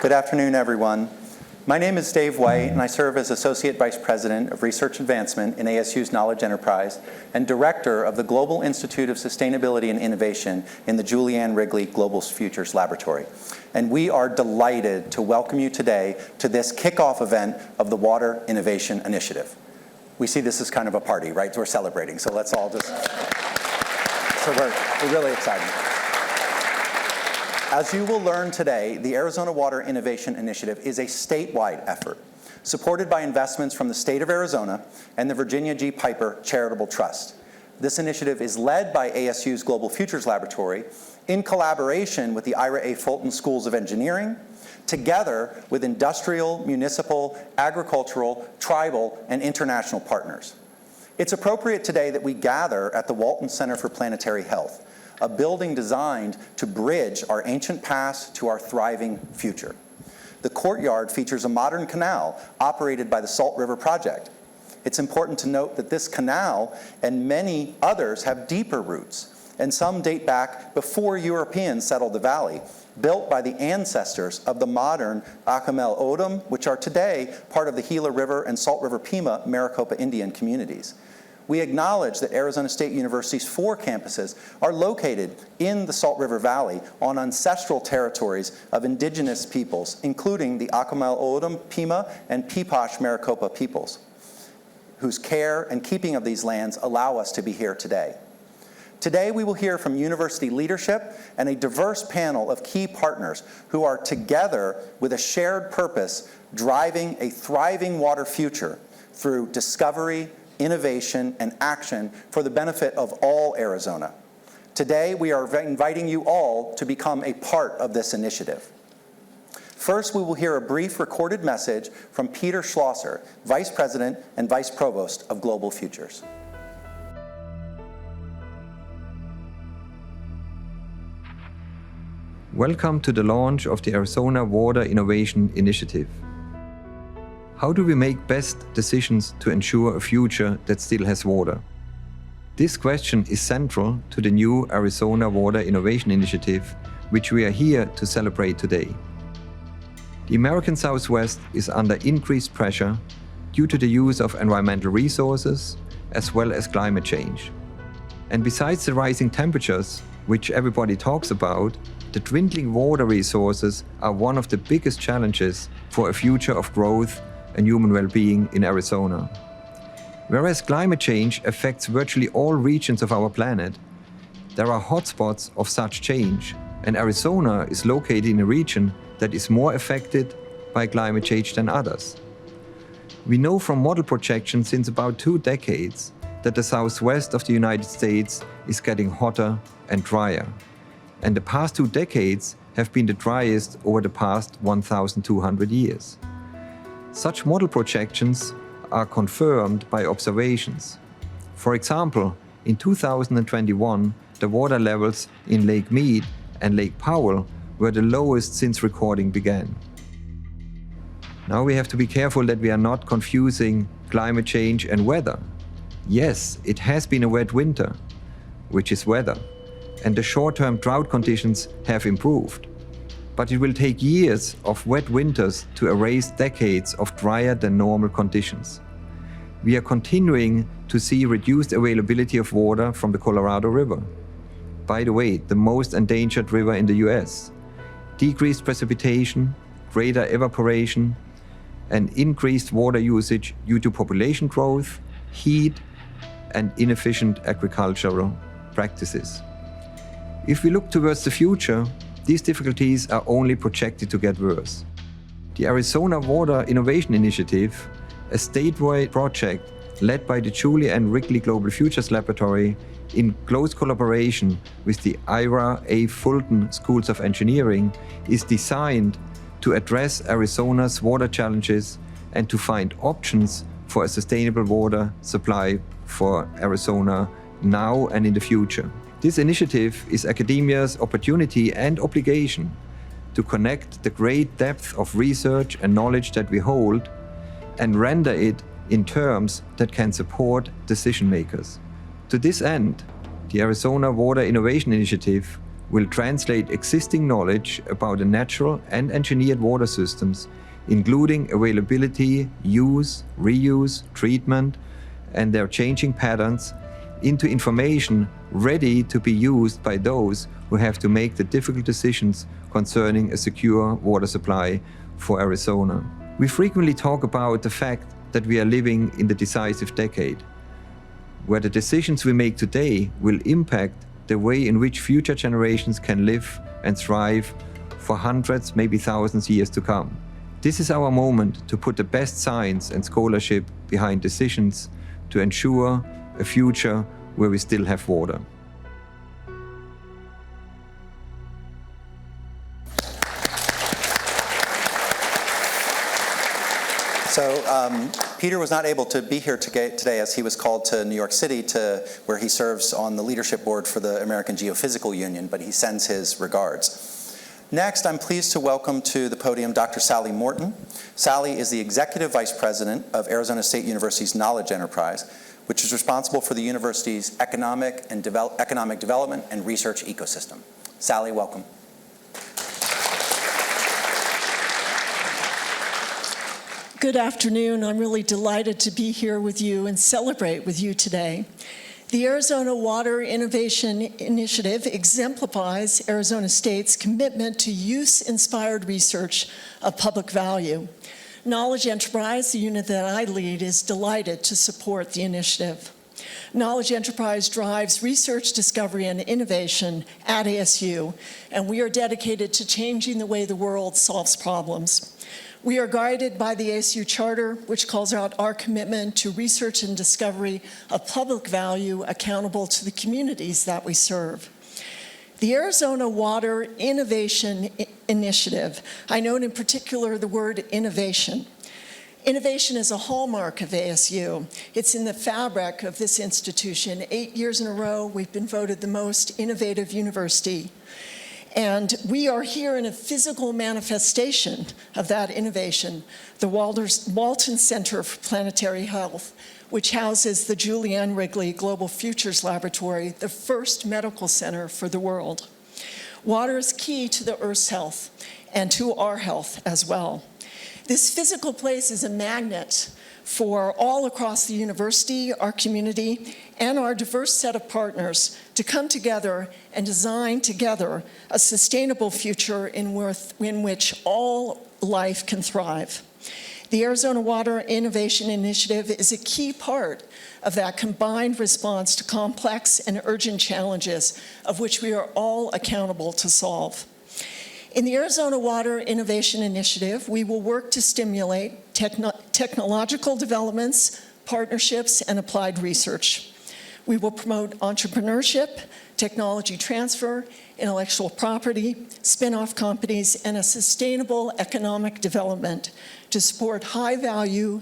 Good afternoon, everyone. My name is Dave White, and I serve as Associate Vice President of Research Advancement in ASU's Knowledge Enterprise and Director of the Global Institute of Sustainability and Innovation in the Julianne Wrigley Global Futures Laboratory. And we are delighted to welcome you today to this kickoff event of the Water Innovation Initiative. We see this as kind of a party, right? We're celebrating, so let's all just... So we're really excited. As you will learn today, the Arizona Water Innovation Initiative is a statewide effort, supported by investments from the state of Arizona and the Virginia G. Piper Charitable Trust. This initiative is led by ASU's Global Futures Laboratory in collaboration with the Ira A. Fulton Schools of Engineering, together with industrial, municipal, agricultural, tribal, and international partners. It's appropriate today that we gather at the Walton Center for Planetary Health, a building designed to bridge our ancient past to our thriving future. The courtyard features a modern canal operated by the Salt River Project. It's important to note that this canal and many others have deeper roots, and some date back before Europeans settled the valley, built by the ancestors of the modern Acamel Odom, which are today part of the Gila River and Salt River Pima Maricopa Indian communities. We acknowledge that Arizona State University's 4 campuses are located in the Salt River Valley on ancestral territories of indigenous peoples, including the Acamel Odom, Pima, and Pipash Maricopa peoples, whose care and keeping of these lands allow us to be here today. Today, we will hear from university leadership and a diverse panel of key partners who are together with a shared purpose, driving a thriving water future through discovery, innovation, and action for the benefit of all Arizona. Today, we are inviting you all to become a part of this initiative. First, we will hear a brief recorded message from Peter Schlosser, Vice President and Vice Provost of Global Futures. Welcome to the launch of the Arizona Water Innovation Initiative. How do we make best decisions to ensure a future that still has water? This question is central to the new Arizona Water Innovation Initiative, which we are here to celebrate today. The American Southwest is under increased pressure due to the use of environmental resources as well as climate change. And besides the rising temperatures, which everybody talks about, the dwindling water resources are one of the biggest challenges for a future of growth and human well-being in Arizona. Whereas climate change affects virtually all regions of our planet, there are hotspots of such change, and Arizona is located in a region that is more affected by climate change than others. We know from model projections since about 2 decades that the southwest of the United States is getting hotter and drier, and the past 2 decades have been the driest over the past 1,200 years. Such model projections are confirmed by observations. For example, in 2021, the water levels in Lake Mead and Lake Powell were the lowest since recording began. Now we have to be careful that we are not confusing climate change and weather. Yes, it has been a wet winter, which is weather, and the short-term drought conditions have improved. But it will take years of wet winters to erase decades of drier than normal conditions. We are continuing to see reduced availability of water from the Colorado River. By the way, the most endangered river in the US. Decreased precipitation, greater evaporation, and increased water usage due to population growth, heat, and inefficient agricultural practices. If we look towards the future, these difficulties are only projected to get worse. The Arizona Water Innovation Initiative, a statewide project led by the Julianne Wrigley Global Futures Laboratory in close collaboration with the Ira A. Fulton Schools of Engineering, is designed to address Arizona's water challenges and to find options for a sustainable water supply for Arizona now and in the future. This initiative is academia's opportunity and obligation to connect the great depth of research and knowledge that we hold and render it in terms that can support decision makers. To this end, The Arizona Water Innovation Initiative will translate existing knowledge about the natural and engineered water systems, including availability, use, reuse, treatment, and their changing patterns, into information ready to be used by those who have to make the difficult decisions concerning a secure water supply for Arizona. We frequently talk about the fact that we are living in the decisive decade, where the decisions we make today will impact the way in which future generations can live and thrive for hundreds, maybe thousands years to come. This is our moment to put the best science and scholarship behind decisions to ensure a future where we still have water. So Peter was not able to be here today as he was called to New York City, where he serves on the leadership board for the American Geophysical Union, but he sends his regards. Next, I'm pleased to welcome to the podium Dr. Sally Morton. Sally is the Executive Vice President of Arizona State University's Knowledge Enterprise, which is responsible for the university's economic development and research ecosystem. Sally, welcome. Good afternoon. I'm really delighted to be here with you and celebrate with you today. The Arizona Water Innovation Initiative exemplifies Arizona State's commitment to use-inspired research of public value. Knowledge Enterprise, the unit that I lead, is delighted to support the initiative. Knowledge Enterprise drives research, discovery, and innovation at ASU, and we are dedicated to changing the way the world solves problems. We are guided by the ASU Charter, which calls out our commitment to research and discovery of public value accountable to the communities that we serve. The Arizona Water Innovation Initiative, I note in particular the word innovation. Innovation is a hallmark of ASU. It's in the fabric of this institution. 8 years in a row, we've been voted the most innovative university. And we are here in a physical manifestation of that innovation, the Walton Center for Planetary Health, which houses the Julianne Wrigley Global Futures Laboratory, the first medical center for the world. Water is key to the Earth's health and to our health as well. This physical place is a magnet for all across the university, our community, and our diverse set of partners to come together and design together a sustainable future in which all life can thrive. The Arizona Water Innovation Initiative is a key part of that combined response to complex and urgent challenges of which we are all accountable to solve. In the Arizona Water Innovation Initiative, we will work to stimulate technological developments, partnerships, and applied research. We will promote entrepreneurship, technology transfer, intellectual property, spin-off companies, and a sustainable economic development to support high-value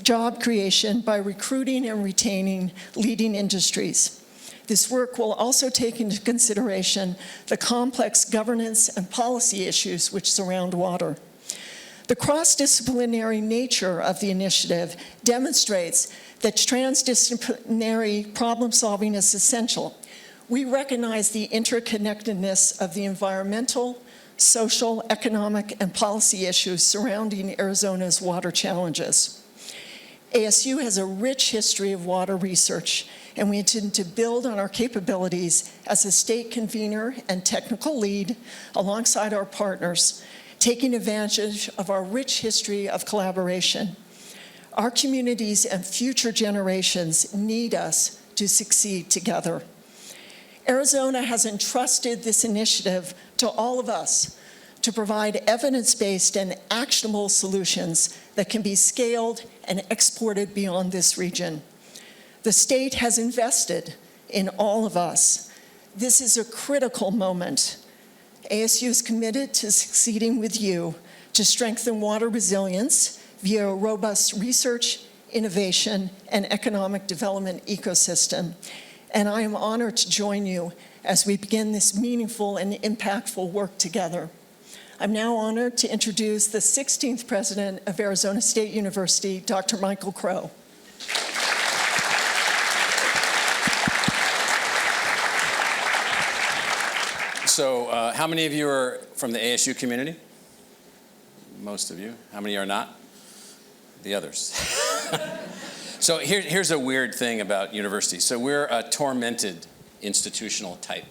job creation by recruiting and retaining leading industries. This work will also take into consideration the complex governance and policy issues which surround water. The cross-disciplinary nature of the initiative demonstrates that transdisciplinary problem-solving is essential. We recognize the interconnectedness of the environmental, social, economic, and policy issues surrounding Arizona's water challenges. ASU has a rich history of water research, and we intend to build on our capabilities as a state convener and technical lead alongside our partners, taking advantage of our rich history of collaboration. Our communities and future generations need us to succeed together. Arizona has entrusted this initiative to all of us to provide evidence-based and actionable solutions that can be scaled and exported beyond this region. The state has invested in all of us. This is a critical moment. ASU is committed to succeeding with you to strengthen water resilience via a robust research, innovation, and economic development ecosystem. And I am honored to join you as we begin this meaningful and impactful work together. I'm now honored to introduce the 16th president of Arizona State University, Dr. Michael Crow. So how many of you are from the ASU community? Most of you. How many are not? The others. So here's a weird thing about universities. So we're a tormented institutional type.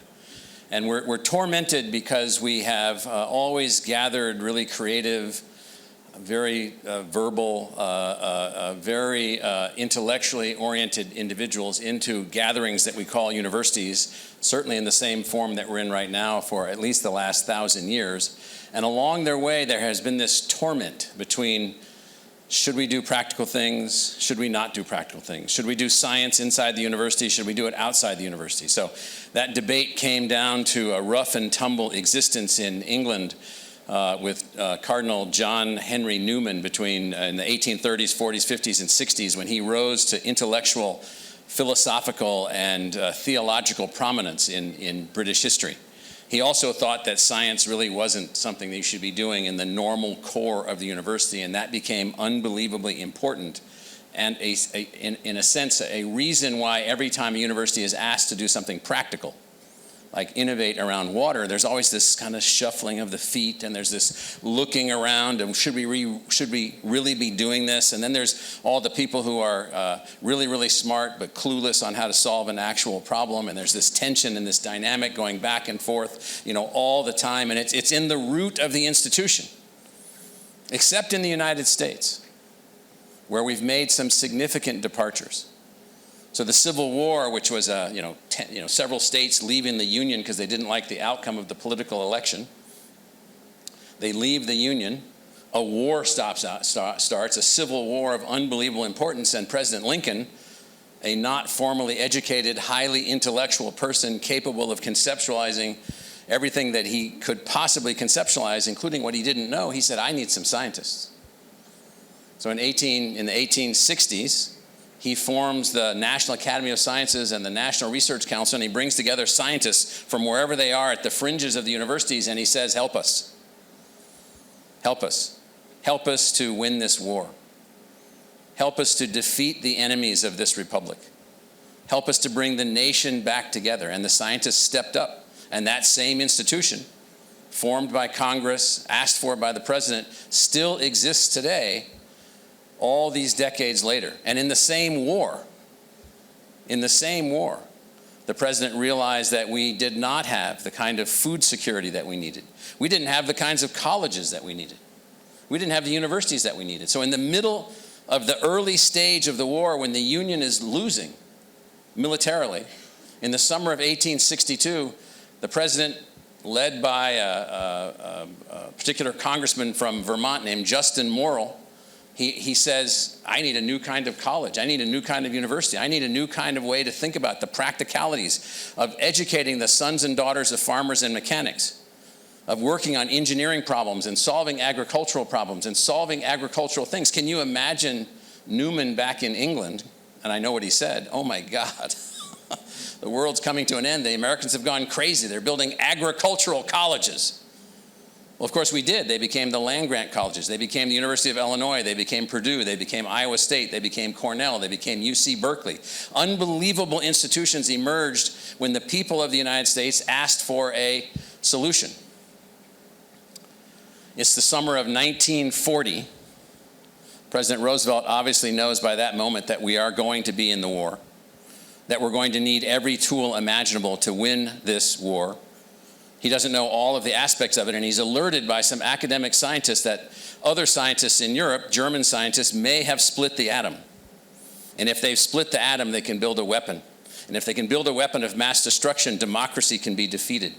And we're tormented because we have always gathered really creative, very verbal, very intellectually oriented individuals into gatherings that we call universities, certainly in the same form that we're in right now for at least the last 1,000 years. And along their way, there has been this torment between, should we do practical things? Should we not do practical things? Should we do science inside the university? Should we do it outside the university? So that debate came down to a rough and tumble existence in England with Cardinal John Henry Newman between in the 1830s, 40s, 50s, and 60s, when he rose to intellectual, philosophical, and theological prominence in British history. He also thought that science really wasn't something that you should be doing in the normal core of the university, and that became unbelievably important and, in a sense, a reason why every time a university is asked to do something practical, like innovate around water, there's always this kind of shuffling of the feet, and there's this looking around, and should we really be doing this? And then there's all the people who are really, really smart but clueless on how to solve an actual problem, and there's this tension and this dynamic going back and forth, all the time, and it's in the root of the institution, except in the United States, where we've made some significant departures. So the Civil War, which was several states leaving the Union because they didn't like the outcome of the political election, they leave the Union, a war starts, a civil war of unbelievable importance, and President Lincoln, a not formally educated, highly intellectual person capable of conceptualizing everything that he could possibly conceptualize, including what he didn't know, he said, I need some scientists. So in the 1860s, he forms the National Academy of Sciences and the National Research Council, and he brings together scientists from wherever they are at the fringes of the universities, and he says, help us. Help us. Help us to win this war. Help us to defeat the enemies of this republic. Help us to bring the nation back together. And the scientists stepped up, and that same institution, formed by Congress, asked for by the president, still exists today, all these decades later. And in the same war, the president realized that we did not have the kind of food security that we needed. We didn't have the kinds of colleges that we needed. We didn't have the universities that we needed. So in the middle of the early stage of the war, when the Union is losing militarily, in the summer of 1862, the president, led by a particular congressman from Vermont named Justin Morrill, he says, I need a new kind of college. I need a new kind of university. I need a new kind of way to think about the practicalities of educating the sons and daughters of farmers and mechanics, of working on engineering problems and solving agricultural problems and solving agricultural things. Can you imagine Newman back in England? And I know what he said. Oh my God, the world's coming to an end. The Americans have gone crazy. They're building agricultural colleges. Well, of course we did. They became the land-grant colleges. They became the University of Illinois. They became Purdue. They became Iowa State. They became Cornell. They became UC Berkeley. Unbelievable institutions emerged when the people of the United States asked for a solution. It's the summer of 1940. President Roosevelt obviously knows by that moment that we are going to be in the war, that we're going to need every tool imaginable to win this war. He doesn't know all of the aspects of it, and he's alerted by some academic scientists that other scientists in Europe, German scientists, may have split the atom. And if they've split the atom, they can build a weapon. And if they can build a weapon of mass destruction, democracy can be defeated.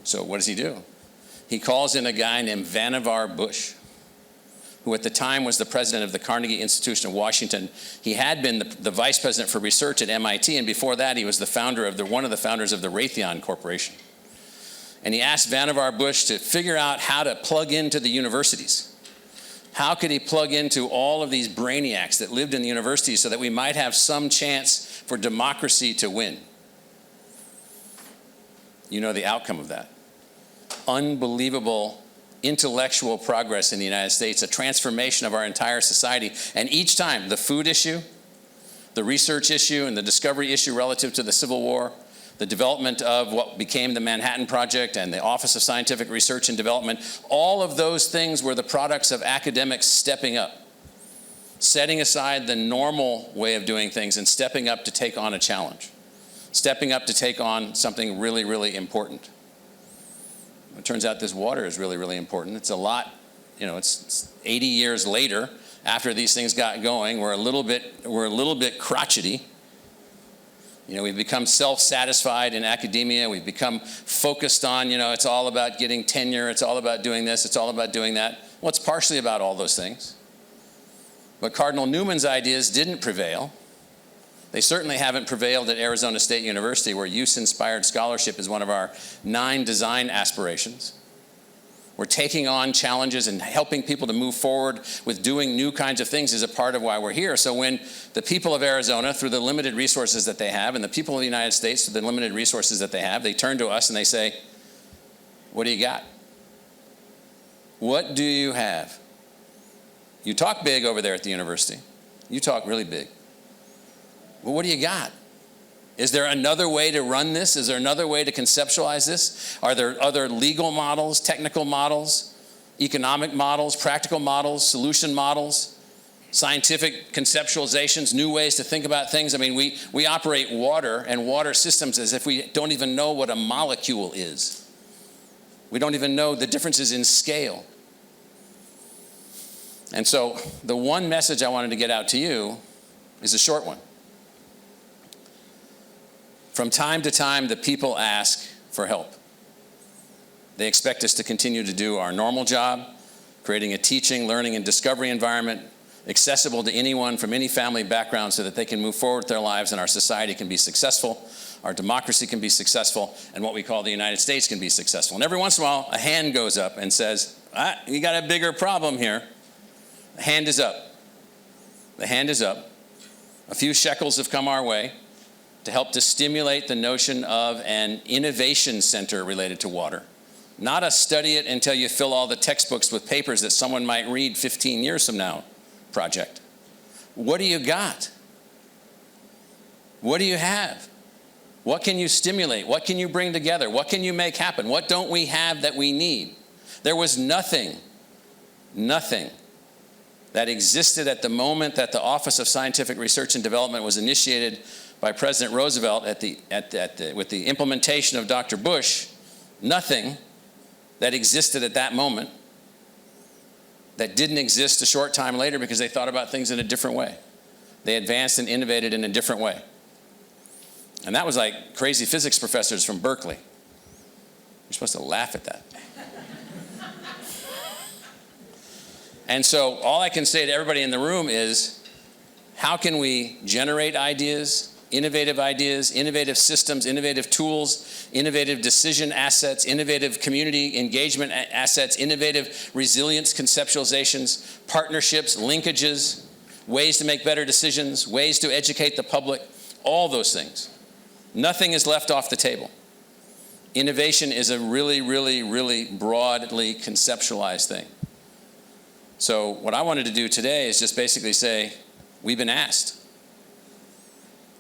So what does he do? He calls in a guy named Vannevar Bush, who at the time was the president of the Carnegie Institution of Washington. He had been the vice president for research at MIT, and before that he was the founder of one of the founders of the Raytheon Corporation. And he asked Vannevar Bush to figure out how to plug into the universities. How could he plug into all of these brainiacs that lived in the universities so that we might have some chance for democracy to win? You know the outcome of that. Unbelievable intellectual progress in the United States, a transformation of our entire society. And each time, the food issue, the research issue, and the discovery issue relative to the Civil War, the development of what became the Manhattan Project and the Office of Scientific Research and Development, all of those things were the products of academics stepping up, setting aside the normal way of doing things and stepping up to take on a challenge, stepping up to take on something really, really important. It turns out this water is really, really important. It's a lot, it's 80 years later after these things got going. We're a little bit crotchety. We've become self-satisfied in academia. We've become focused on, it's all about getting tenure. It's all about doing this. It's all about doing that. Well, it's partially about all those things. But Cardinal Newman's ideas didn't prevail. They certainly haven't prevailed at Arizona State University, where use-inspired scholarship is one of our 9 design aspirations. We're taking on challenges and helping people to move forward with doing new kinds of things is a part of why we're here. So when the people of Arizona, through the limited resources that they have, and the people of the United States, through the limited resources that they have, they turn to us and they say, what do you got? What do you have? You talk big over there at the university. You talk really big. Well, what do you got? Is there another way to run this? Is there another way to conceptualize this? Are there other legal models, technical models, economic models, practical models, solution models, scientific conceptualizations, new ways to think about things? I mean, we operate water and water systems as if we don't even know what a molecule is. We don't even know the differences in scale. And so the one message I wanted to get out to you is a short one. From time to time, the people ask for help. They expect us to continue to do our normal job, creating a teaching, learning, and discovery environment accessible to anyone from any family background so that they can move forward with their lives and our society can be successful, our democracy can be successful, and what we call the United States can be successful. And every once in a while, a hand goes up and says, you got a bigger problem here. The hand is up. The hand is up. A few shekels have come our way to help to stimulate the notion of an innovation center related to water. Not a study it until you fill all the textbooks with papers that someone might read 15 years from now project. What do you got? What do you have? What can you stimulate? What can you bring together? What can you make happen? What don't we have that we need? There was nothing that existed at the moment that the Office of Scientific Research and Development was initiated by President Roosevelt with the implementation of Dr. Bush, nothing that existed at that moment that didn't exist a short time later because they thought about things in a different way. They advanced and innovated in a different way. And that was like crazy physics professors from Berkeley. You're supposed to laugh at that. And so all I can say to everybody in the room is, how can we generate ideas, innovative systems, innovative tools, innovative decision assets, innovative community engagement assets, innovative resilience conceptualizations, partnerships, linkages, ways to make better decisions, ways to educate the public, all those things. Nothing is left off the table. Innovation is a really, really, really broadly conceptualized thing. So what I wanted to do today is just basically say, we've been asked.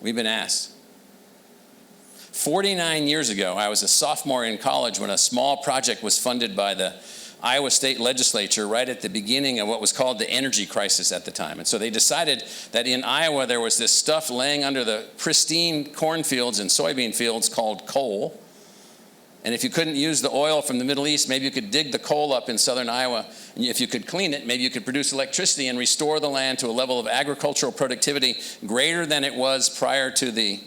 We've been asked. 49 years ago, I was a sophomore in college when a small project was funded by the Iowa State Legislature right at the beginning of what was called the energy crisis at the time. And so they decided that in Iowa there was this stuff laying under the pristine cornfields and soybean fields called coal. And if you couldn't use the oil from the Middle East, maybe you could dig the coal up in southern Iowa. And if you could clean it, maybe you could produce electricity and restore the land to a level of agricultural productivity greater than it was prior to the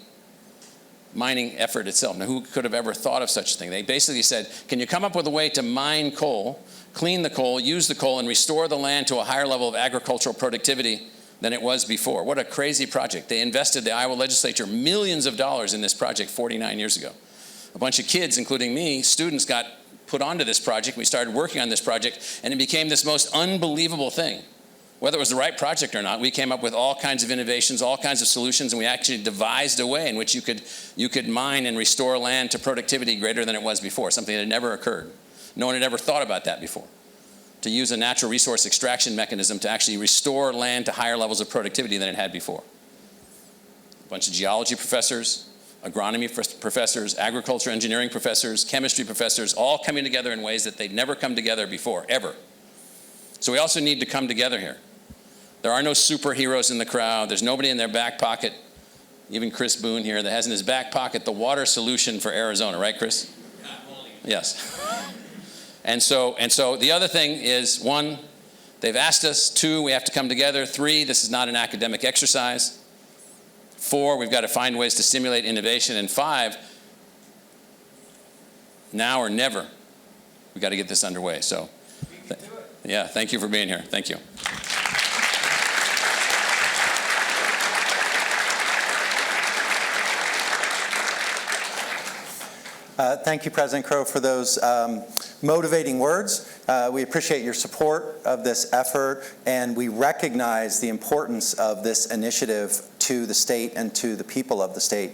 mining effort itself. Now, who could have ever thought of such a thing? They basically said, can you come up with a way to mine coal, clean the coal, use the coal, and restore the land to a higher level of agricultural productivity than it was before? What a crazy project. They invested, the Iowa legislature, millions of dollars in this project 49 years ago. A bunch of kids, including me, students, got put onto this project. We started working on this project, and it became this most unbelievable thing. Whether it was the right project or not, we came up with all kinds of innovations, all kinds of solutions, and we actually devised a way in which you could mine and restore land to productivity greater than it was before, something that had never occurred. No one had ever thought about that before. To use a natural resource extraction mechanism to actually restore land to higher levels of productivity than it had before. A bunch of geology professors, agronomy professors, agriculture engineering professors, chemistry professors, all coming together in ways that they'd never come together before, ever. So we also need to come together here. There are no superheroes in the crowd. There's nobody in their back pocket, even Chris Boone here, that has in his back pocket the water solution for Arizona, right, Chris? Yes. And so the other thing is, 1, they've asked us. 2, we have to come together. 3, this is not an academic exercise. 4, we've got to find ways to stimulate innovation. And 5, now or never, we've got to get this underway. So, yeah, thank you for being here. Thank you. Thank you, President Crow, for those motivating words. We appreciate your support of this effort, and we recognize the importance of this initiative to the state and to the people of the state.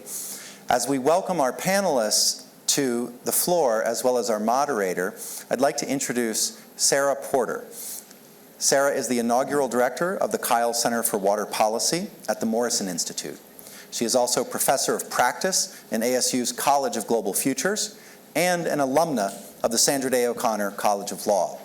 As we welcome our panelists to the floor, as well as our moderator, I'd like to introduce Sarah Porter. Sarah is the inaugural director of the Kyle Center for Water Policy at the Morrison Institute. She is also professor of practice in ASU's College of Global Futures and an alumna of the Sandra Day O'Connor College of Law.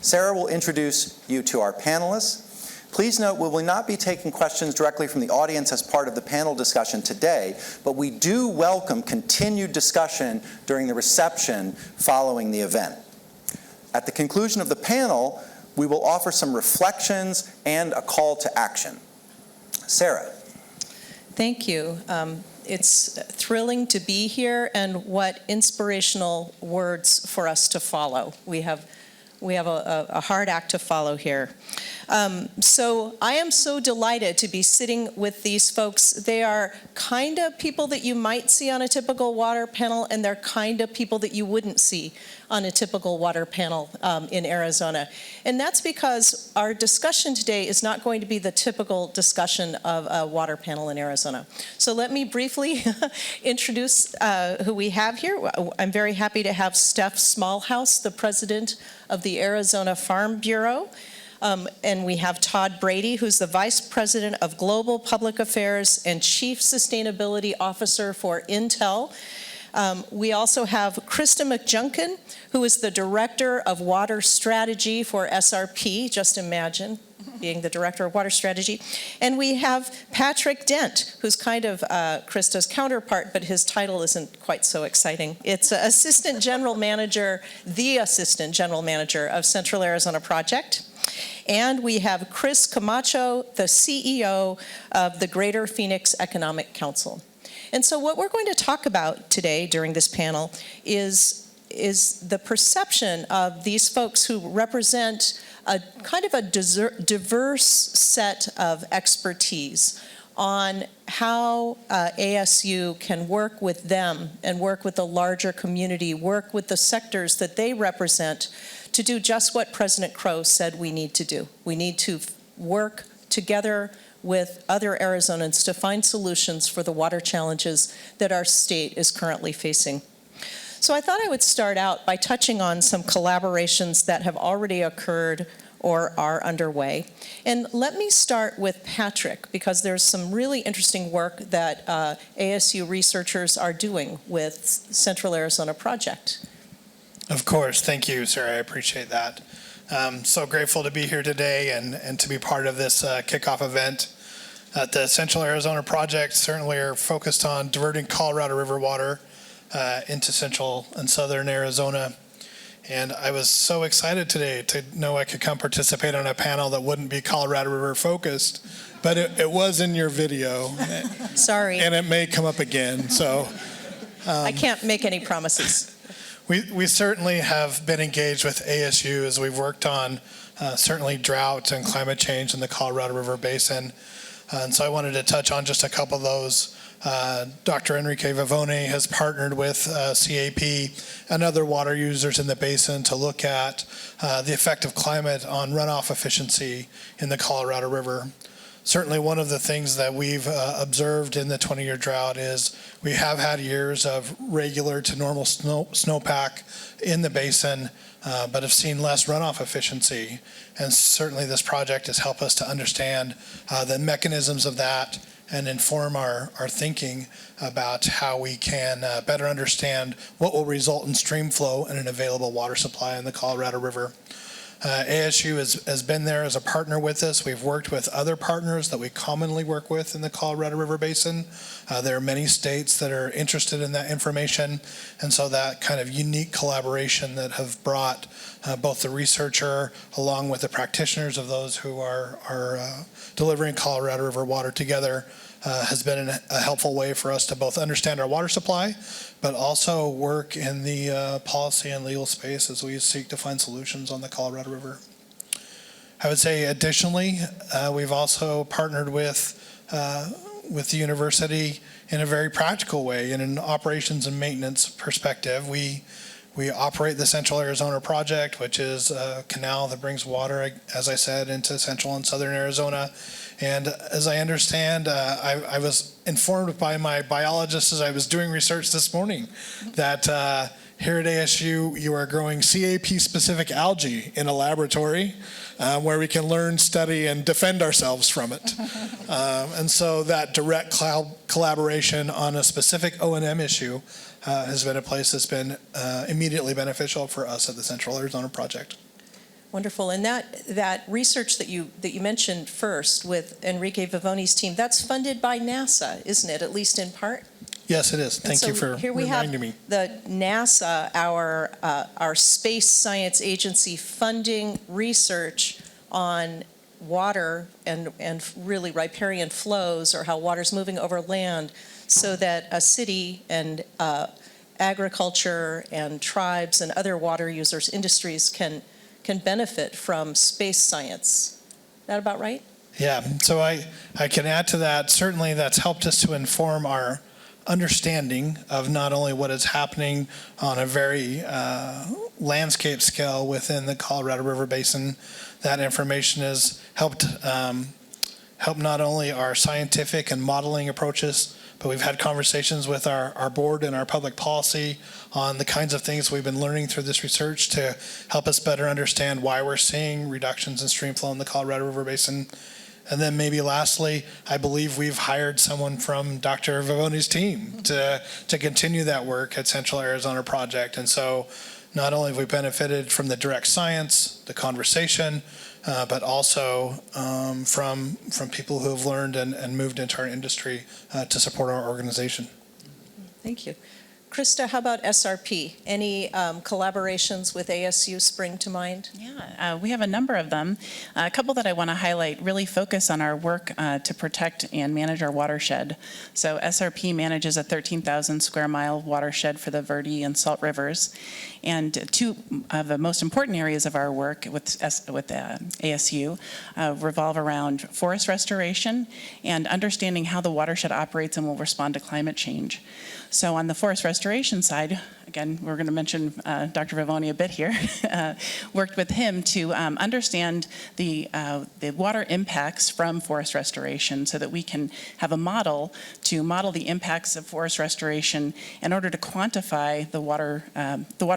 Sarah will introduce you to our panelists. Please note we will not be taking questions directly from the audience as part of the panel discussion today, but we do welcome continued discussion during the reception following the event. At the conclusion of the panel, we will offer some reflections and a call to action. Sarah. Thank you. It's thrilling to be here, and what inspirational words for us to follow. We have a hard act to follow here. So I am so delighted to be sitting with these folks. They are kind of people that you might see on a typical water panel, and they're kind of people that you wouldn't see on a typical water panel in Arizona. And that's because our discussion today is not going to be the typical discussion of a water panel in Arizona. So let me briefly introduce who we have here. I'm very happy to have Steph Smallhouse, the president of the Arizona Farm Bureau. And we have Todd Brady, who's the Vice President of Global Public Affairs and Chief Sustainability Officer for Intel. We also have Krista McJunkin, who is the Director of Water Strategy for SRP. Just imagine being the Director of Water Strategy. And we have Patrick Dent, who's kind of Krista's counterpart, but his title isn't quite so exciting. It's Assistant General Manager, the Assistant General Manager of Central Arizona Project. And we have Chris Camacho, the CEO of the Greater Phoenix Economic Council. And so what we're going to talk about today during this panel is the perception of these folks who represent a kind of a diverse set of expertise on how ASU can work with them and work with the larger community, work with the sectors that they represent to do just what President Crow said we need to do. We need to work together with other Arizonans to find solutions for the water challenges that our state is currently facing. So I thought I would start out by touching on some collaborations that have already occurred or are underway. And let me start with Patrick, because there's some really interesting work that ASU researchers are doing with Central Arizona Project. Of course. Thank you, sir. I appreciate that. So grateful to be here today and to be part of this kickoff event. At the Central Arizona Project, certainly are focused on diverting Colorado River water into central and southern Arizona. And I was so excited today to know I could come participate on a panel that wouldn't be Colorado River focused, but it was in your video. Sorry. And it may come up again. So I can't make any promises. We certainly have been engaged with ASU as we've worked on certainly drought and climate change in the Colorado River Basin. And so I wanted to touch on just a couple of those. Dr. Enrique Vivone has partnered with CAP and other water users in the basin to look at the effect of climate on runoff efficiency in the Colorado River. Certainly one of the things that we've observed in the 20-year drought is we have had years of regular to normal snowpack in the basin, but have seen less runoff efficiency. And certainly this project has helped us to understand the mechanisms of that and inform our thinking about how we can better understand what will result in stream flow and an available water supply in the Colorado River. ASU has been there as a partner with us. We've worked with other partners that we commonly work with in the Colorado River Basin. There are many states that are interested in that information, and so that kind of unique collaboration that have brought both the researcher along with the practitioners of those who are delivering Colorado River water together has been a helpful way for us to both understand our water supply, but also work in the policy and legal space as we seek to find solutions on the Colorado River. I would say additionally, we've also partnered with the university in a very practical way. In an operations and maintenance perspective, we operate the Central Arizona Project, which is a canal that brings water, as I said, into central and southern Arizona. And as I understand, I was informed by my biologist as I was doing research this morning that here at ASU, you are growing CAP-specific algae in a laboratory where we can learn, study, and defend ourselves from it. And so that direct collaboration on a specific O&M issue has been a place that's been immediately beneficial for us at the Central Arizona Project. Wonderful. And that research that you mentioned first with Enrique Vivoni's team, that's funded by NASA, isn't it? At least in part. Yes, it is. Thank you for reminding me. The NASA, our space science agency, funding research on water and really riparian flows, or how water's moving over land, so that a city and agriculture and tribes and other water users, industries can benefit from space science. Is that about right? Yeah, so I can add to that. Certainly that's helped us to inform our understanding of not only what is happening on a very landscape scale within the Colorado River Basin. That information has helped not only our scientific and modeling approaches, but we've had conversations with our board and our public policy on the kinds of things we've been learning through this research to help us better understand why we're seeing reductions in stream flow in the Colorado River Basin. And then maybe lastly, I believe we've hired someone from Dr. Vivoni's team to continue that work at Central Arizona Project. And so not only have we benefited from the direct science, the conversation, but also from people who have learned and moved into our industry to support our organization. Thank you. Krista, how about SRP? Any collaborations with ASU spring to mind? Yeah, we have a number of them. A couple that I want to highlight really focus on our work to protect and manage our watershed. So SRP manages a 13,000 square mile watershed for the Verde and Salt Rivers. And two of the most important areas of our work with ASU revolve around forest restoration and understanding how the watershed operates and will respond to climate change. So on the forest restoration side, again, we're going to mention Dr. Vivoni a bit here, worked with him to understand the water impacts from forest restoration so that we can have a model to model the impacts of forest restoration in order to quantify the water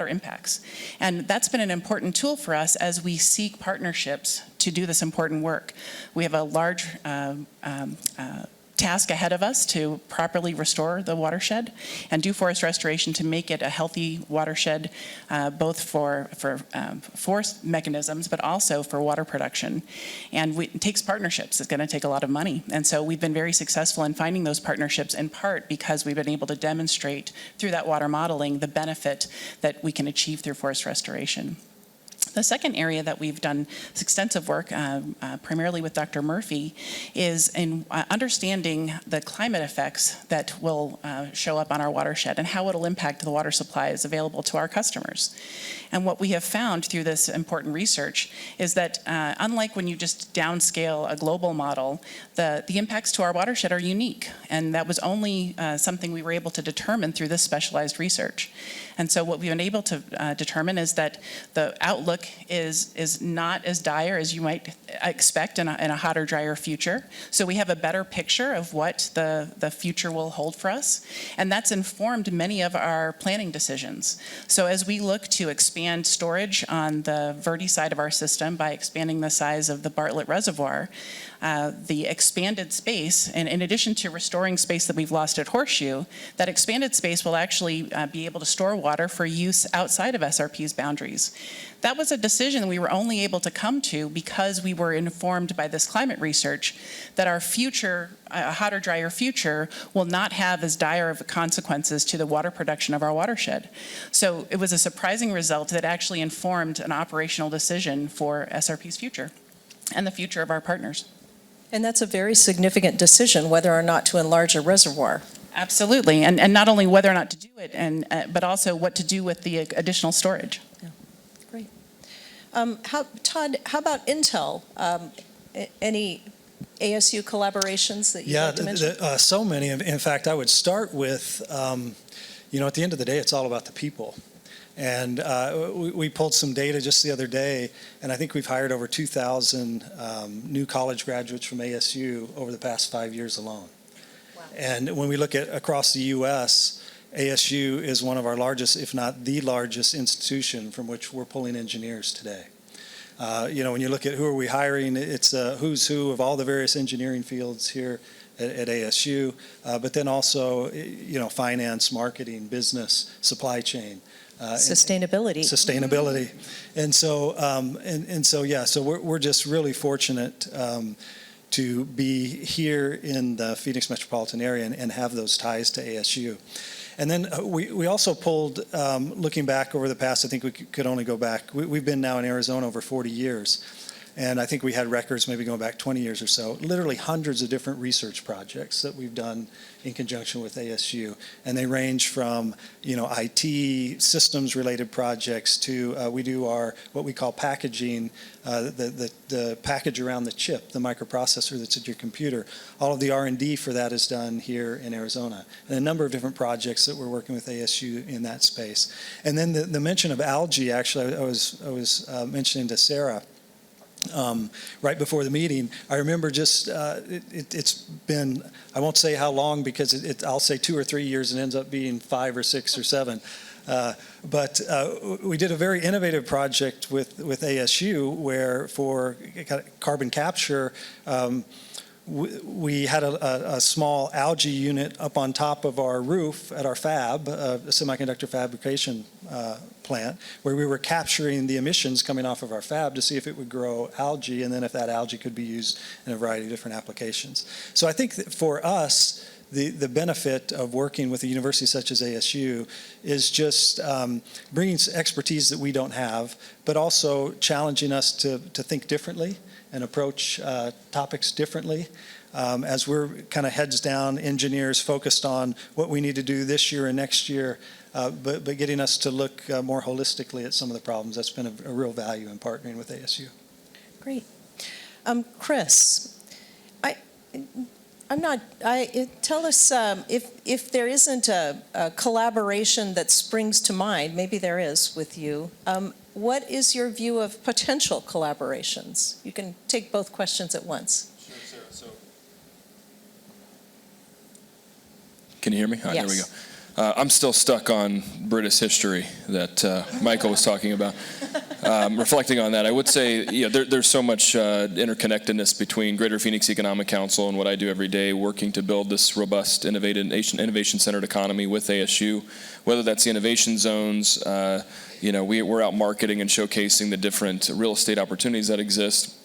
impacts. And that's been an important tool for us as we seek partnerships to do this important work. We have a large task ahead of us to properly restore the watershed and do forest restoration to make it a healthy watershed, both for forest mechanisms, but also for water production. And it takes partnerships. It's going to take a lot of money. And so we've been very successful in finding those partnerships, in part because we've been able to demonstrate through that water modeling the benefit that we can achieve through forest restoration. The second area that we've done extensive work, primarily with Dr. Murphy, is in understanding the climate effects that will show up on our watershed and how it'll impact the water supplies available to our customers. And what we have found through this important research is that unlike when you just downscale a global model, the impacts to our watershed are unique. And that was only something we were able to determine through this specialized research. And so what we've been able to determine is that the outlook outlook is not as dire as you might expect in a hotter, drier future. So we have a better picture of what the future will hold for us, and that's informed many of our planning decisions. So as we look to expand storage on the Verde side of our system by expanding the size of the Bartlett Reservoir, the expanded space, and in addition to restoring space that we've lost at Horseshoe, that expanded space will actually be able to store water for use outside of SRP's boundaries. That was a decision we were only able to come to because we were informed by this climate research that our future, a hotter, drier future, will not have as dire of consequences to the water production of our watershed. So it was a surprising result that actually informed an operational decision for SRP's future and the future of our partners. And that's a very significant decision, whether or not to enlarge a reservoir. Absolutely, and not only whether or not to do it, but also what to do with the additional storage. Yeah. Great. Todd, how about Intel? Any ASU collaborations that you'd like to mention? So many. In fact, I would start with, at the end of the day, it's all about the people. And we pulled some data just the other day, and I think we've hired over 2,000 new college graduates from ASU over the past 5 years alone. Wow. And when we look at across the U.S., ASU is one of our largest, if not the largest institution from which we're pulling engineers today. When you look at who are we hiring, it's a who's who of all the various engineering fields here at ASU, but then also, finance, marketing, business, supply chain. Sustainability. Sustainability. And so we're just really fortunate to be here in the Phoenix metropolitan area and have those ties to ASU. And then we also pulled, looking back over the past, I think we could only go back, we've been now in Arizona over 40 years. And I think we had records maybe going back 20 years or so, literally hundreds of different research projects that we've done in conjunction with ASU. And they range from, IT systems related projects to we do our, what we call packaging, the package around the chip, the microprocessor that's in your computer. All of the R&D for that is done here in Arizona. And a number of different projects that we're working with ASU in that space. And then the mention of algae, actually, I was mentioning to Sarah, right before the meeting, I remember just, it's been, I won't say how long because I'll say 2 or 3 years and ends up being 5 or 6 or 7. But we did a very innovative project with ASU where for carbon capture, we had a small algae unit up on top of our roof at our fab, a semiconductor fabrication plant, where we were capturing the emissions coming off of our fab to see if it would grow algae, and then if that algae could be used in a variety of different applications. So I think that for us, the benefit of working with a university such as ASU is just bringing expertise that we don't have, but also challenging us to think differently and approach topics differently. As we're kind of heads down engineers focused on what we need to do this year and next year, but getting us to look more holistically at some of the problems. That's been a real value in partnering with ASU. Great. Chris, tell us if there isn't a collaboration that springs to mind, maybe there is with you, what is your view of potential collaborations? You can take both questions at once. Sure, Sarah. So, can you hear me? Yes. There we go. I'm still stuck on British history that Michael was talking about. Reflecting on that, I would say there's so much interconnectedness between Greater Phoenix Economic Council and what I do every day, working to build this robust innovation-centered economy with ASU, whether that's the innovation zones, we're out marketing and showcasing the different real estate opportunities that exist.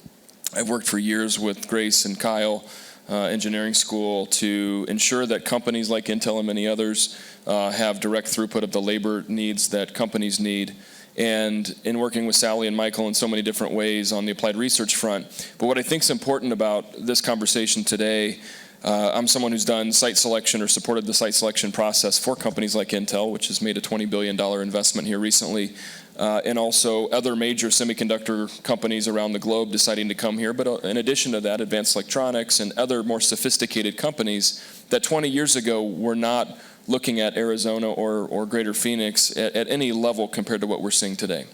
I've worked for years with Grace and Kyle, engineering school, to ensure that companies like Intel and many others have direct throughput of the labor needs that companies need. And in working with Sally and Michael in so many different ways on the applied research front. But what I think is important about this conversation today, I'm someone who's done site selection or supported the site selection process for companies like Intel, which has made a $20 billion investment here recently, and also other major semiconductor companies around the globe deciding to come here. But in addition to that, advanced electronics and other more sophisticated companies that 20 years ago were not looking at Arizona or Greater Phoenix at any level compared to what we're seeing today.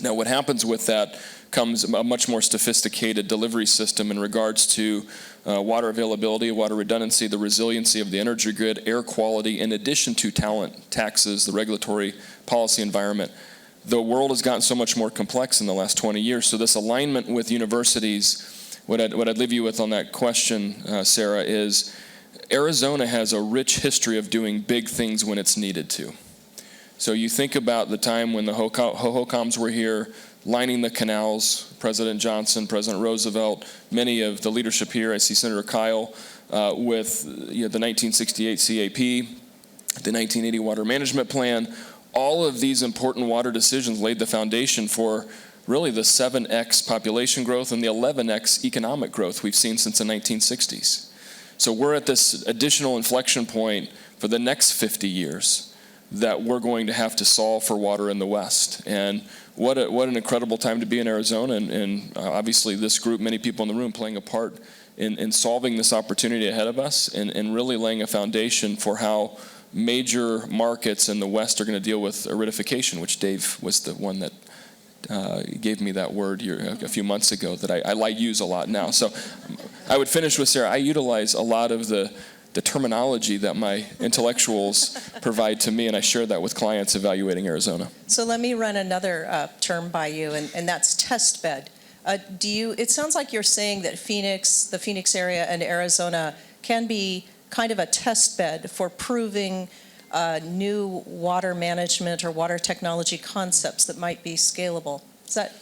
Now, what happens with that comes a much more sophisticated delivery system in regards to water availability, water redundancy, the resiliency of the energy grid, air quality, in addition to talent, taxes, the regulatory policy environment. The world has gotten so much more complex in the last 20 years, so this alignment with universities, what I'd leave you with on that question, Sarah, is Arizona has a rich history of doing big things when it's needed to. So you think about the time when the Hohokams were here, lining the canals, President Johnson, President Roosevelt, many of the leadership here, I see Senator Kyle, with the 1968 CAP, the 1980 Water Management Plan. All of these important water decisions laid the foundation for really the 7x population growth and the 11x economic growth we've seen since the 1960s. So we're at this additional inflection point for the next 50 years that we're going to have to solve for water in the West. And what an incredible time to be in Arizona, and obviously this group, many people in the room playing a part in solving this opportunity ahead of us and really laying a foundation for how major markets in the West are going to deal with aridification, which Dave was the one that gave me that word a few months ago that I use a lot now. So I would finish with, Sarah, I utilize a lot of the terminology that my intellectuals provide to me, and I share that with clients evaluating Arizona. So let me run another term by you, and that's test bed. It sounds like you're saying that the Phoenix area and Arizona can be kind of a test bed for proving new water management or water technology concepts that might be scalable. Is that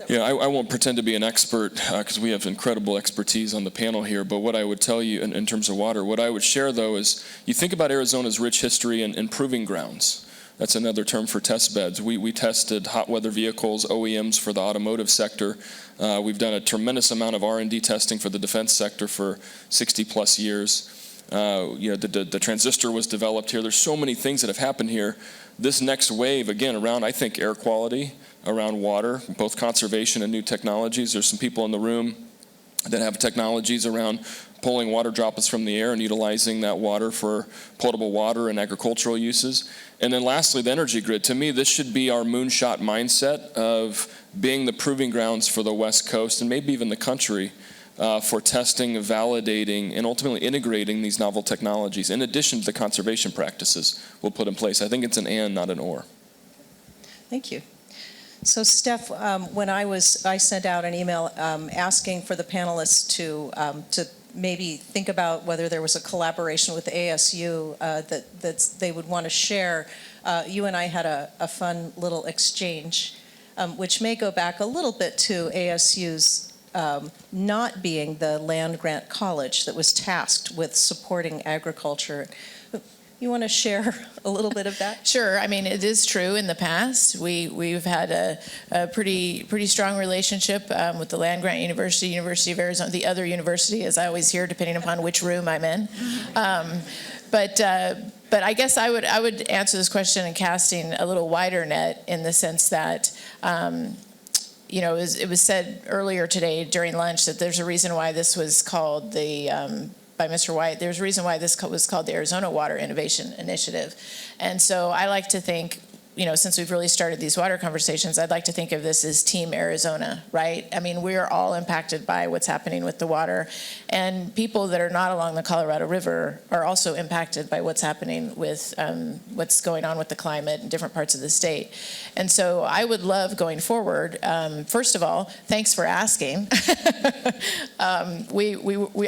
Yeah, I won't pretend to be an expert because we have incredible expertise on the panel here, but what I would tell you in terms of water, what I would share though is you think about Arizona's rich history and proving grounds. That's another term for test beds. We tested hot weather vehicles, OEMs for the automotive sector. We've done a tremendous amount of R&D testing for the defense sector for 60 plus years. The transistor was developed here. There's so many things that have happened here. This next wave, again, around, I think, air quality, around water, both conservation and new technologies. There's some people in the room that have technologies around pulling water droplets from the air and utilizing that water for potable water and agricultural uses. And then lastly, the energy grid. To me, this should be our moonshot mindset of being the proving grounds for the West Coast and maybe even the country for testing, validating, and ultimately integrating these novel technologies in addition to the conservation practices we'll put in place. I think it's an and, not an or. Thank you. So Steph, when I sent out an email asking for the panelists to maybe think about whether there was a collaboration with ASU that they would want to share. You and I had a fun little exchange, which may go back a little bit to ASU's not being the land-grant college that was tasked with supporting agriculture. You want to share a little bit of that? Sure. I mean, it is true. In the past, we've had a pretty strong relationship with the land grant University of Arizona, the other university, as I always hear, depending upon which room I'm in. But I guess I would answer this question in casting a little wider net in the sense that. It was said earlier today during lunch that there's a reason why this was called by Mr. White, there's a reason why this was called the Arizona Water Innovation Initiative. And so I like to think, since we've really started these water conversations, I'd like to think of this as Team Arizona, right? I mean, we are all impacted by what's happening with the water. And people that are not along the Colorado River are also impacted by what's happening with what's going on with the climate in different parts of the state. And so I would love going forward, first of all, thanks for asking. I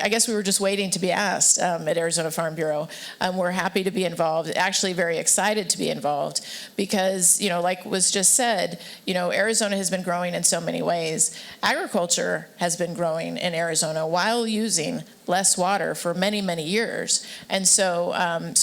guess we were just waiting to be asked at Arizona Farm Bureau. We're happy to be involved, actually very excited to be involved because, like was just said, Arizona has been growing in so many ways. Agriculture has been growing in Arizona while using less water for many, many years. And so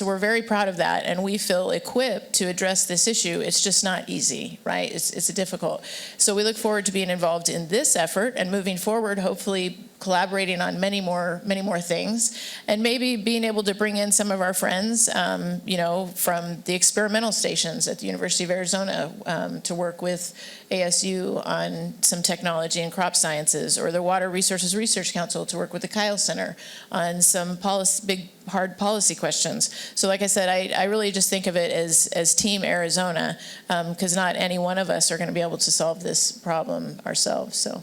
we're very proud of that, and we feel equipped to address this issue. It's just not easy, right? It's difficult. So we look forward to being involved in this effort and moving forward, hopefully collaborating on many more things, and maybe being able to bring in some of our friends, from the experimental stations at the University of Arizona to work with ASU on some technology and crop sciences, or the Water Resources Research Council to work with the Kyle Center on some big, hard policy questions. So like I said, I really just think of it as Team Arizona, because not any one of us are going to be able to solve this problem ourselves. So,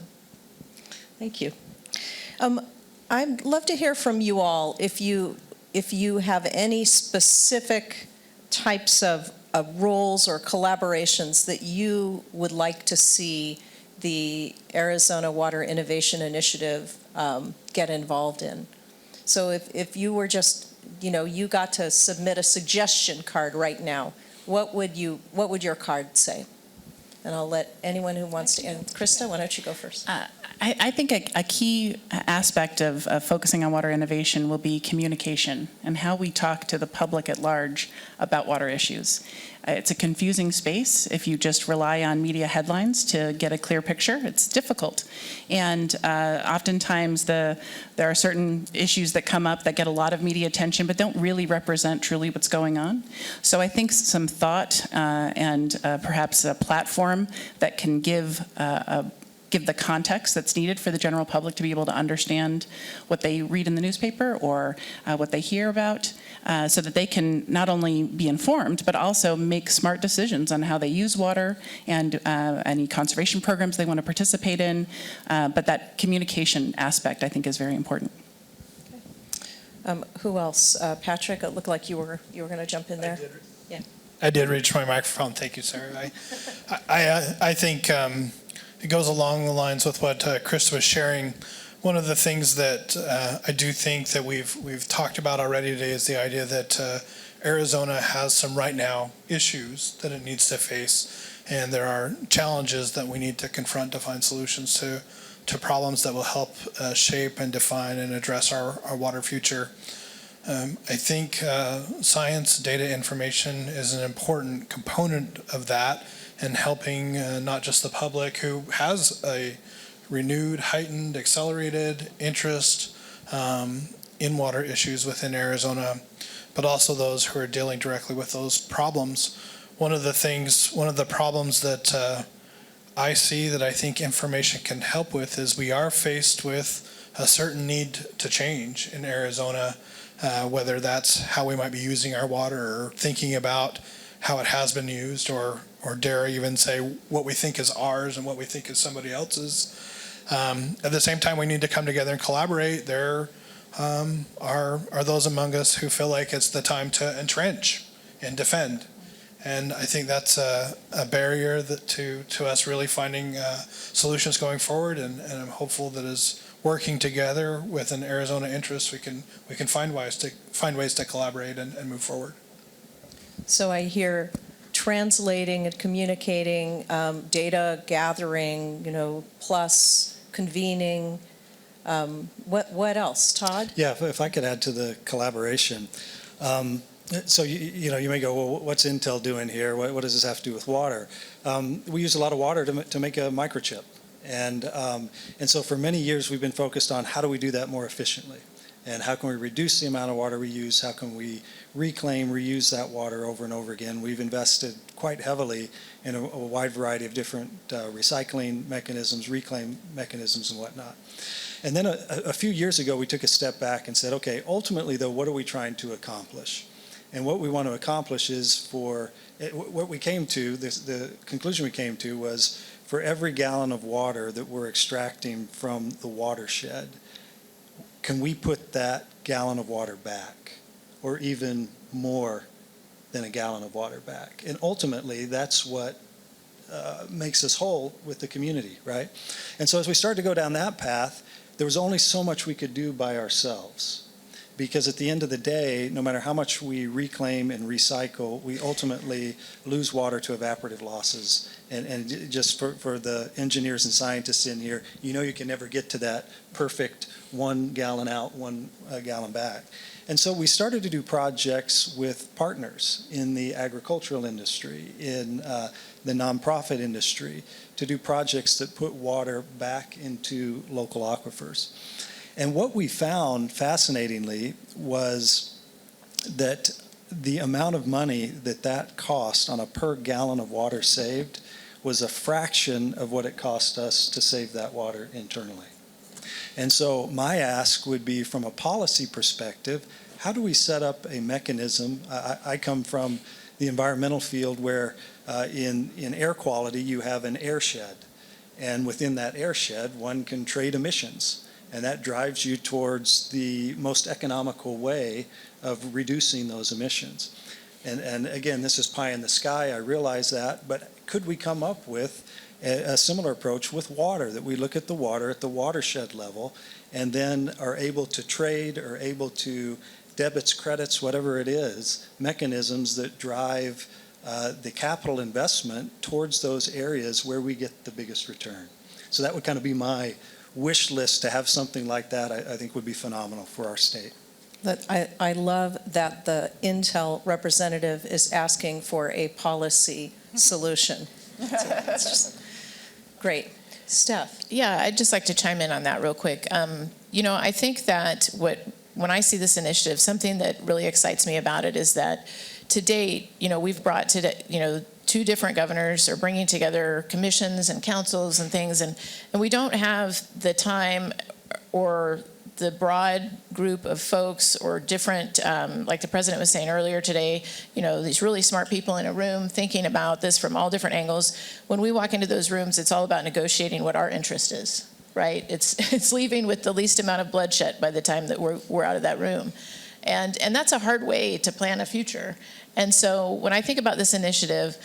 Thank you. I'd love to hear from you all if you have any specific types of roles or collaborations that you would like to see the Arizona Water Innovation Initiative get involved in. So if you were just, you got to submit a suggestion card right now, what would your card say? And I'll let anyone who wants to, and Krista, why don't you go first? I think a key aspect of focusing on water innovation will be communication and how we talk to the public at large about water issues. It's a confusing space. If you just rely on media headlines to get a clear picture, it's difficult. And oftentimes there are certain issues that come up that get a lot of media attention but don't really represent truly what's going on. So I think some thought and perhaps a platform that can give the context that's needed for the general public to be able to understand what they read in the newspaper or what they hear about, so that they can not only be informed, but also make smart decisions on how they use water and any conservation programs they want to participate in. But that communication aspect, I think, is very important. Who else? Patrick, it looked like you were going to jump in there. I did reach my microphone. Thank you, Sarah. I think it goes along the lines with what Chris was sharing. One of the things that I do think that we've talked about already today is the idea that Arizona has some right now issues that it needs to face, and there are challenges that we need to confront to find solutions to problems that will help shape and define and address our water future. I think science, data, information is an important component of that, and helping not just the public who has a renewed, heightened, accelerated interest in water issues within Arizona, but also those who are dealing directly with those problems. One of the problems that I see that I think information can help with is we are faced with a certain need to change in Arizona, whether that's how we might be using our water or thinking about how it has been used, or dare I even say what we think is ours and what we think is somebody else's. At the same time, we need to come together and collaborate. There are those among us who feel like it's the time to entrench and defend. And I think that's a barrier to us really finding solutions going forward. And I'm hopeful that as working together with an Arizona interest, we can find ways to collaborate and move forward. So I hear translating and communicating, data gathering, plus convening. What else, Todd? Yeah, if I could add to the collaboration. So you may go, well, what's Intel doing here? What does this have to do with water? We use a lot of water to make a microchip, and so for many years we've been focused on how do we do that more efficiently, and how can we reduce the amount of water we use? How can we reclaim, reuse that water over and over again? We've invested quite heavily in a wide variety of different recycling mechanisms, reclaim mechanisms, and whatnot. And then a few years ago, we took a step back and said, okay, ultimately, though, what are we trying to accomplish? And what we want to accomplish is what we came to, the conclusion we came to was for every gallon of water that we're extracting from the watershed, can we put that gallon of water back, or even more than a gallon of water back? And ultimately, that's what makes us whole with the community, right? And so as we started to go down that path, there was only so much we could do by ourselves. because at the end of the day, no matter how much we reclaim and recycle, we ultimately lose water to evaporative losses. And just for the engineers and scientists in here, you can never get to that perfect 1 gallon out, 1 gallon back. And so we started to do projects with partners in the agricultural industry, in the nonprofit industry, to do projects that put water back into local aquifers. And what we found, fascinatingly, was that the amount of money that cost on a per gallon of water saved was a fraction of what it cost us to save that water internally. And so my ask would be, from a policy perspective, how do we set up a mechanism? I come from the environmental field where in air quality you have an air shed. And within that air shed, one can trade emissions. And that drives you towards the most economical way of reducing those emissions. And again, this is pie in the sky, I realize that, but could we come up with a similar approach with water, that we look at the water at the watershed level and then are able to trade or able to debits, credits, whatever it is, mechanisms that drive the capital investment towards those areas where we get the biggest return. So that would kind of be my wish list. To have something like that, I think would be phenomenal for our state. I love that the Intel representative is asking for a policy solution. It's just great. Steph. Yeah, I'd just like to chime in on that real quick. I think that when I see this initiative, something that really excites me about it is that to date, we've brought to, 2 different governors are bringing together commissions and councils and things, and we don't have the time or the broad group of folks or different, like the president was saying earlier today, these really smart people in a room thinking about this from all different angles. When we walk into those rooms, it's all about negotiating what our interest is, right? It's leaving with the least amount of bloodshed by the time that we're out of that room. And that's a hard way to plan a future. And so when I think about this initiative,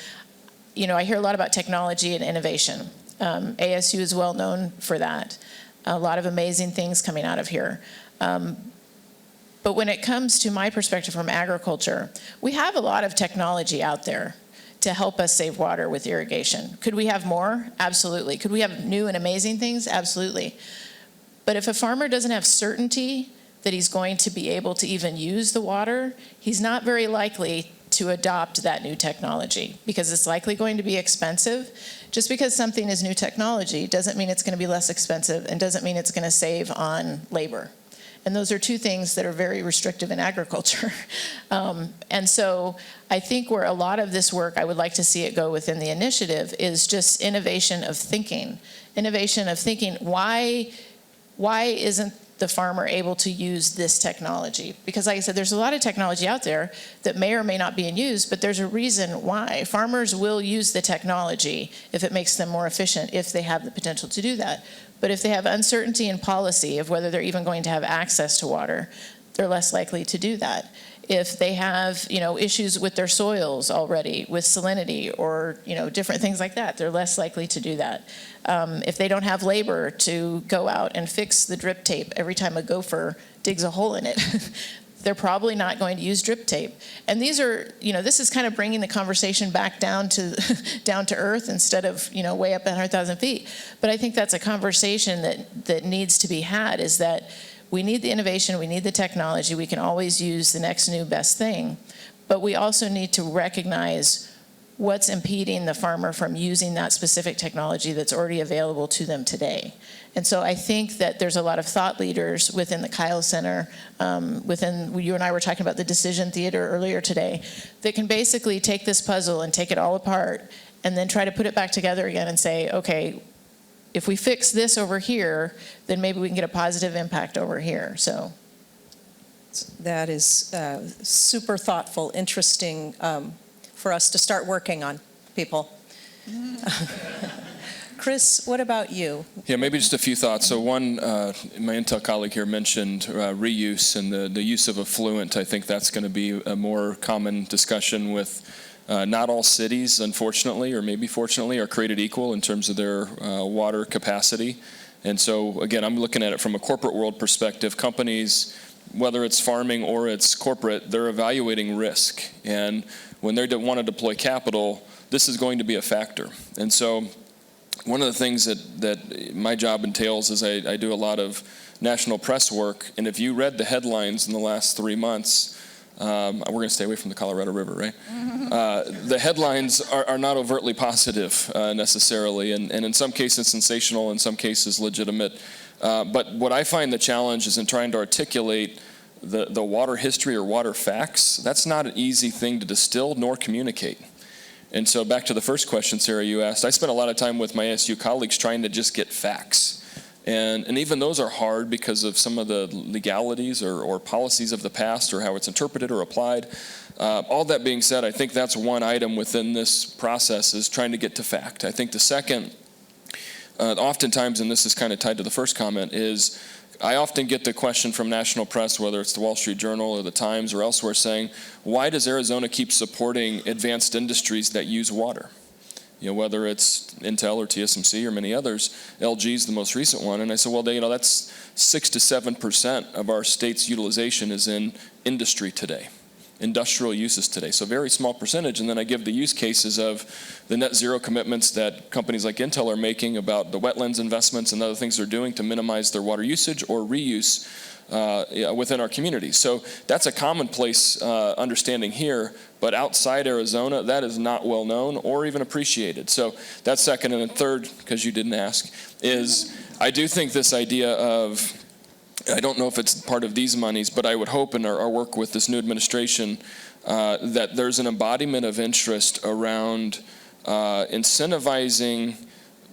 I hear a lot about technology and innovation. ASU is well known for that. A lot of amazing things coming out of here. But when it comes to my perspective from agriculture, we have a lot of technology out there to help us save water with irrigation. Could we have more? Absolutely. Could we have new and amazing things? Absolutely. But if a farmer doesn't have certainty that he's going to be able to even use the water, he's not very likely to adopt that new technology, because it's likely going to be expensive. Just because something is new technology doesn't mean it's going to be less expensive, and doesn't mean it's going to save on labor. And those are 2 things that are very restrictive in agriculture. And so I think where a lot of this work, I would like to see it go within the initiative, is just innovation of thinking. Innovation of thinking, why isn't the farmer able to use this technology? Because like I said, there's a lot of technology out there that may or may not be in use, but there's a reason why. Farmers will use the technology if it makes them more efficient, if they have the potential to do that. But if they have uncertainty in policy of whether they're even going to have access to water, they're less likely to do that. If they have, issues with their soils already, with salinity or, different things like that, they're less likely to do that. If they don't have labor to go out and fix the drip tape every time a gopher digs a hole in it, they're probably not going to use drip tape. And these are, this is kind of bringing the conversation back down to down to earth instead of, way up 100,000 feet. But I think that's a conversation that needs to be had, is that we need the innovation, we need the technology, we can always use the next new best thing, but we also need to recognize what's impeding the farmer from using that specific technology that's already available to them today. And so I think that there's a lot of thought leaders within the Kyle Center, you and I were talking about the Decision Theater earlier today, that can basically take this puzzle and take it all apart and then try to put it back together again and say, okay, if we fix this over here, then maybe we can get a positive impact over here. So That is super thoughtful, interesting for us to start working on, people. Chris, what about you? Yeah, maybe just a few thoughts. So one, my Intel colleague here mentioned reuse and the use of effluent. I think that's going to be a more common discussion with not all cities, unfortunately, or maybe fortunately, are created equal in terms of their water capacity. And so, again, I'm looking at it from a corporate world perspective. Companies whether it's farming or it's corporate, they're evaluating risk. And when they want to deploy capital, this is going to be a factor. And so one of the things that my job entails is I do a lot of national press work. And if you read the headlines in the last 3 months, we're going to stay away from the Colorado River, right? The headlines are not overtly positive necessarily, and in some cases sensational, in some cases legitimate. But what I find the challenge is in trying to articulate the water history or water facts. That's not an easy thing to distill nor communicate. And so back to the first question, Sarah, you asked, I spent a lot of time with my ASU colleagues trying to just get facts. And even those are hard because of some of the legalities or policies of the past or how it's interpreted or applied. All that being said, I think that's one item within this process is trying to get to fact. I think the second, oftentimes, and this is kind of tied to the first comment, is I often get the question from national press, whether it's the Wall Street Journal or the Times or elsewhere, saying, why does Arizona keep supporting advanced industries that use water? You know, whether it's Intel or TSMC or many others, LG is the most recent one. And I said, well, that's 6 to 7% of our state's utilization is in industry today, industrial uses today. So very small percentage. And then I give the use cases of the net zero commitments that companies like Intel are making about the wetlands investments and other things they're doing to minimize their water usage or reuse within our communities. So that's a commonplace understanding here, but outside Arizona, that is not well known or even appreciated. So that's second. And then third, because you didn't ask, is I do think this idea of, I don't know if it's part of these monies, but I would hope in our work with this new administration that there's an embodiment of interest around incentivizing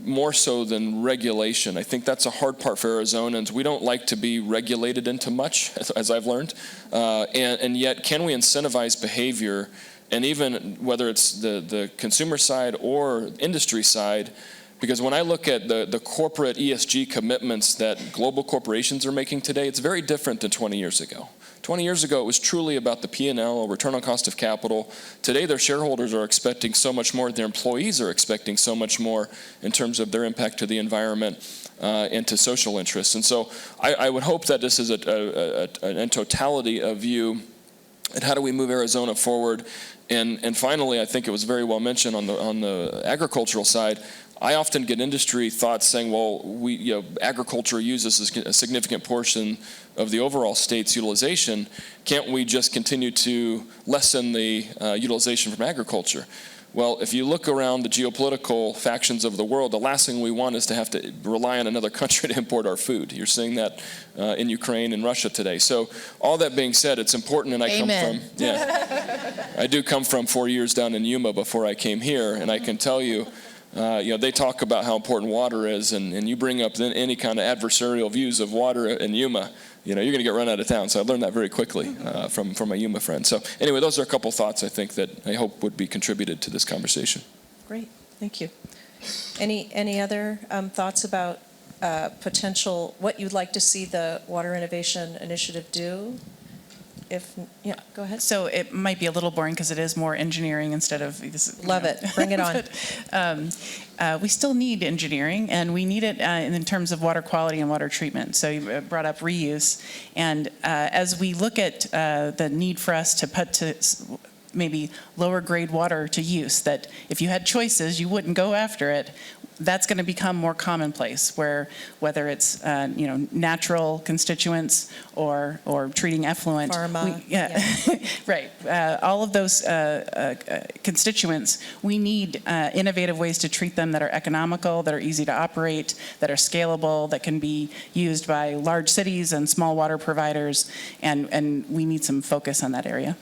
more so than regulation. I think that's a hard part for Arizonans. We don't like to be regulated into much, as I've learned, and yet can we incentivize behavior, and even whether it's the consumer side or industry side, because when I look at the corporate ESG commitments that global corporations are making today, it's very different than 20 years ago. 20 years ago, it was truly about the P&L, or return on cost of capital. Today, their shareholders are expecting so much more. Their employees are expecting so much more in terms of their impact to the environment and to social interests. And so I would hope that this is a totality of view at how do we move Arizona forward. And finally, I think it was very well mentioned on the agricultural side, I often get industry thoughts saying, well, agriculture uses a significant portion of the overall state's utilization. Can't we just continue to lessen the utilization from agriculture? Well, if you look around the geopolitical factions of the world, the last thing we want is to have to rely on another country to import our food. You're seeing that in Ukraine and Russia today. So all that being said, it's important, and I do come from 4 years down in Yuma before I came here, and I can tell you, they talk about how important water is, and you bring up any kind of adversarial views of water in Yuma, you're going to get run out of town. So I learned that very quickly from my Yuma friend. So anyway, those are a couple thoughts I think that I hope would be contributed to this conversation. Great, thank you. Any other thoughts about potential, what you'd like to see the Water Innovation Initiative do? Go ahead. So it might be a little boring because it is more engineering instead of Love it. Bring it on. But, we still need engineering, and we need it in terms of water quality and water treatment. So you brought up reuse, and as we look at the need for us to put to maybe lower grade water to use, that if you had choices, you wouldn't go after it. That's going to become more commonplace, whether it's natural constituents or treating effluent. Pharma. Right. All of those constituents, we need innovative ways to treat them that are economical, that are easy to operate, that are scalable, that can be used by large cities and small water providers, and we need some focus on that area.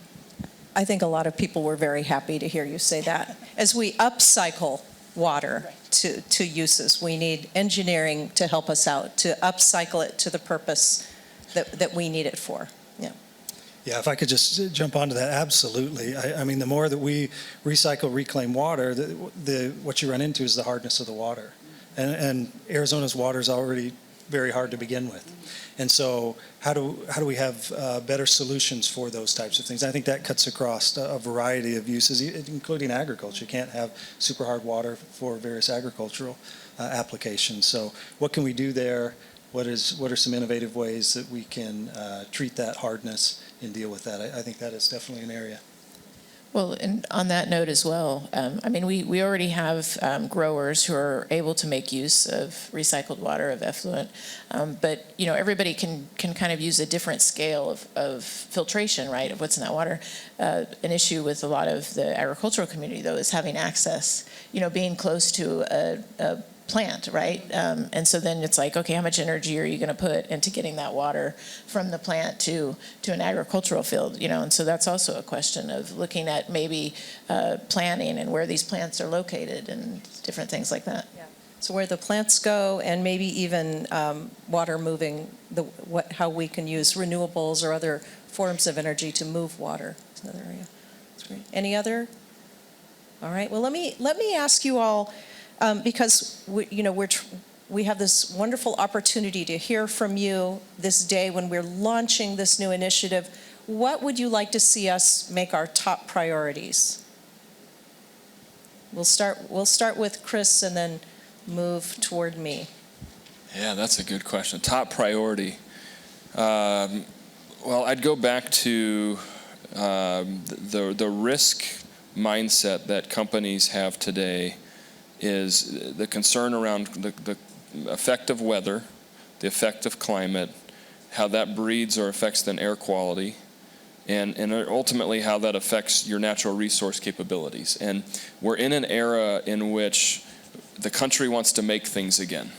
I think a lot of people were very happy to hear you say that. As we upcycle water to uses, we need engineering to help us out, to upcycle it to the purpose that we need it for. Yeah, if I could just jump onto that, absolutely. I mean, the more that we recycle, reclaim water, what you run into is the hardness of the water. And Arizona's water is already very hard to begin with. And so how do we have better solutions for those types of things? I think that cuts across a variety of uses, including agriculture. You can't have super hard water for various agricultural applications. So what can we do there? what are some innovative ways that we can treat that hardness and deal with that. I think that is definitely an area. Well, and on that note as well, I mean, we already have growers who are able to make use of recycled water, of effluent, but, you know, everybody can kind of use a different scale of filtration, right, of what's in that water. An issue with a lot of the agricultural community, though, is having access, you know, being close to a plant, right? And so then it's like, okay, how much energy are you going to put into getting that water from the plant to an agricultural field, you know? And so that's also a question of looking at maybe planning and where these plants are located and different things like that. Yeah. So where the plants go, and maybe even water moving, how we can use renewables or other forms of energy to move water. That's another area. That's great. Any other? All right. Well, let me ask you all. Because we have this wonderful opportunity to hear from you this day when we're launching this new initiative. What would you like to see us make our top priorities? We'll start with Chris and then move toward me. Yeah, that's a good question. Top priority. Well, I'd go back to the risk mindset that companies have today. Is the concern around the effect of weather, the effect of climate, how that breeds or affects then air quality, and ultimately how that affects your natural resource capabilities. And we're in an era in which the country wants to make things again.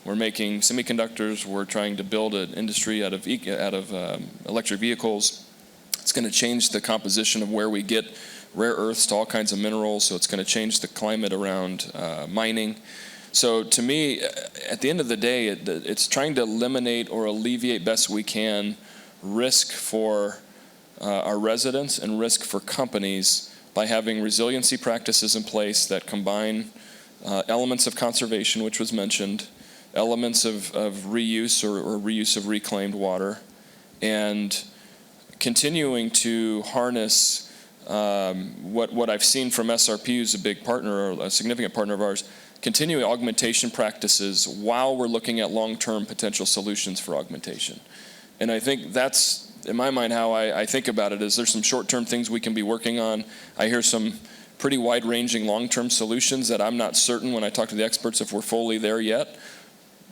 We're making semiconductors, we're trying to build an industry out of electric vehicles. It's going to change the composition of where we get rare earths to all kinds of minerals, so it's going to change the climate around mining. So to me, at the end of the day, it's trying to eliminate or alleviate best we can risk for our residents and risk for companies by having resiliency practices in place that combine elements of conservation, which was mentioned, elements of reuse or reuse of reclaimed water, and continuing to harness what I've seen from SRP, who's a big partner, or a significant partner of ours, continuing augmentation practices while we're looking at long-term potential solutions for augmentation. And I think that's, in my mind, how I think about it, is there's some short-term things we can be working on. I hear some pretty wide-ranging long-term solutions that I'm not certain when I talk to the experts if we're fully there yet.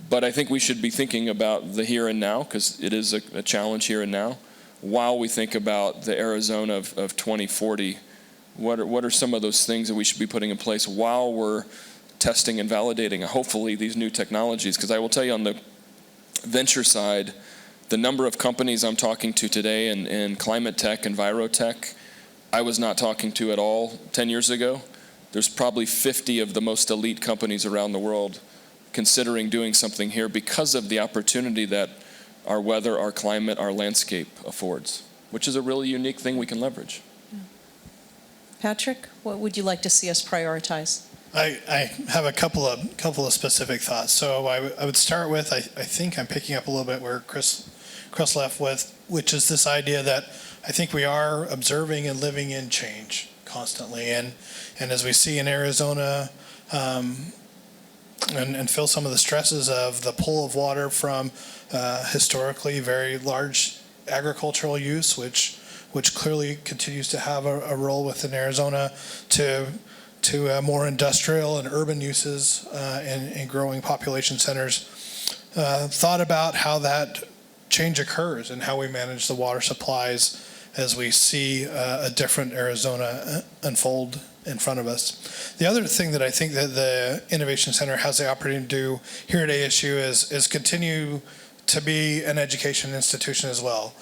But I think we should be thinking about the here and now, because it is a challenge here and now, while we think about the Arizona of 2040. What are some of those things that we should be putting in place while we're testing and validating, hopefully, these new technologies? Because I will tell you, on the venture side, the number of companies I'm talking to today in climate tech and virotech, I was not talking to at all 10 years ago. There's probably 50 of the most elite companies around the world considering doing something here because of the opportunity that our weather, our climate, our landscape affords, which is a really unique thing we can leverage. Patrick, what would you like to see us prioritize? I have a couple of specific thoughts. So I would start with, I think I'm picking up a little bit where Chris left with, which is this idea that I think we are observing and living in change constantly. And as we see in Arizona, and feel some of the stresses of the pull of water from historically very large agricultural use, which clearly continues to have a role within Arizona, to more industrial and urban uses and growing population centers. Thought about how that change occurs and how we manage the water supplies as we see a different Arizona unfold in front of us. The other thing that I think that the Innovation Center has the opportunity to do here at ASU is continue to be an education institution as well.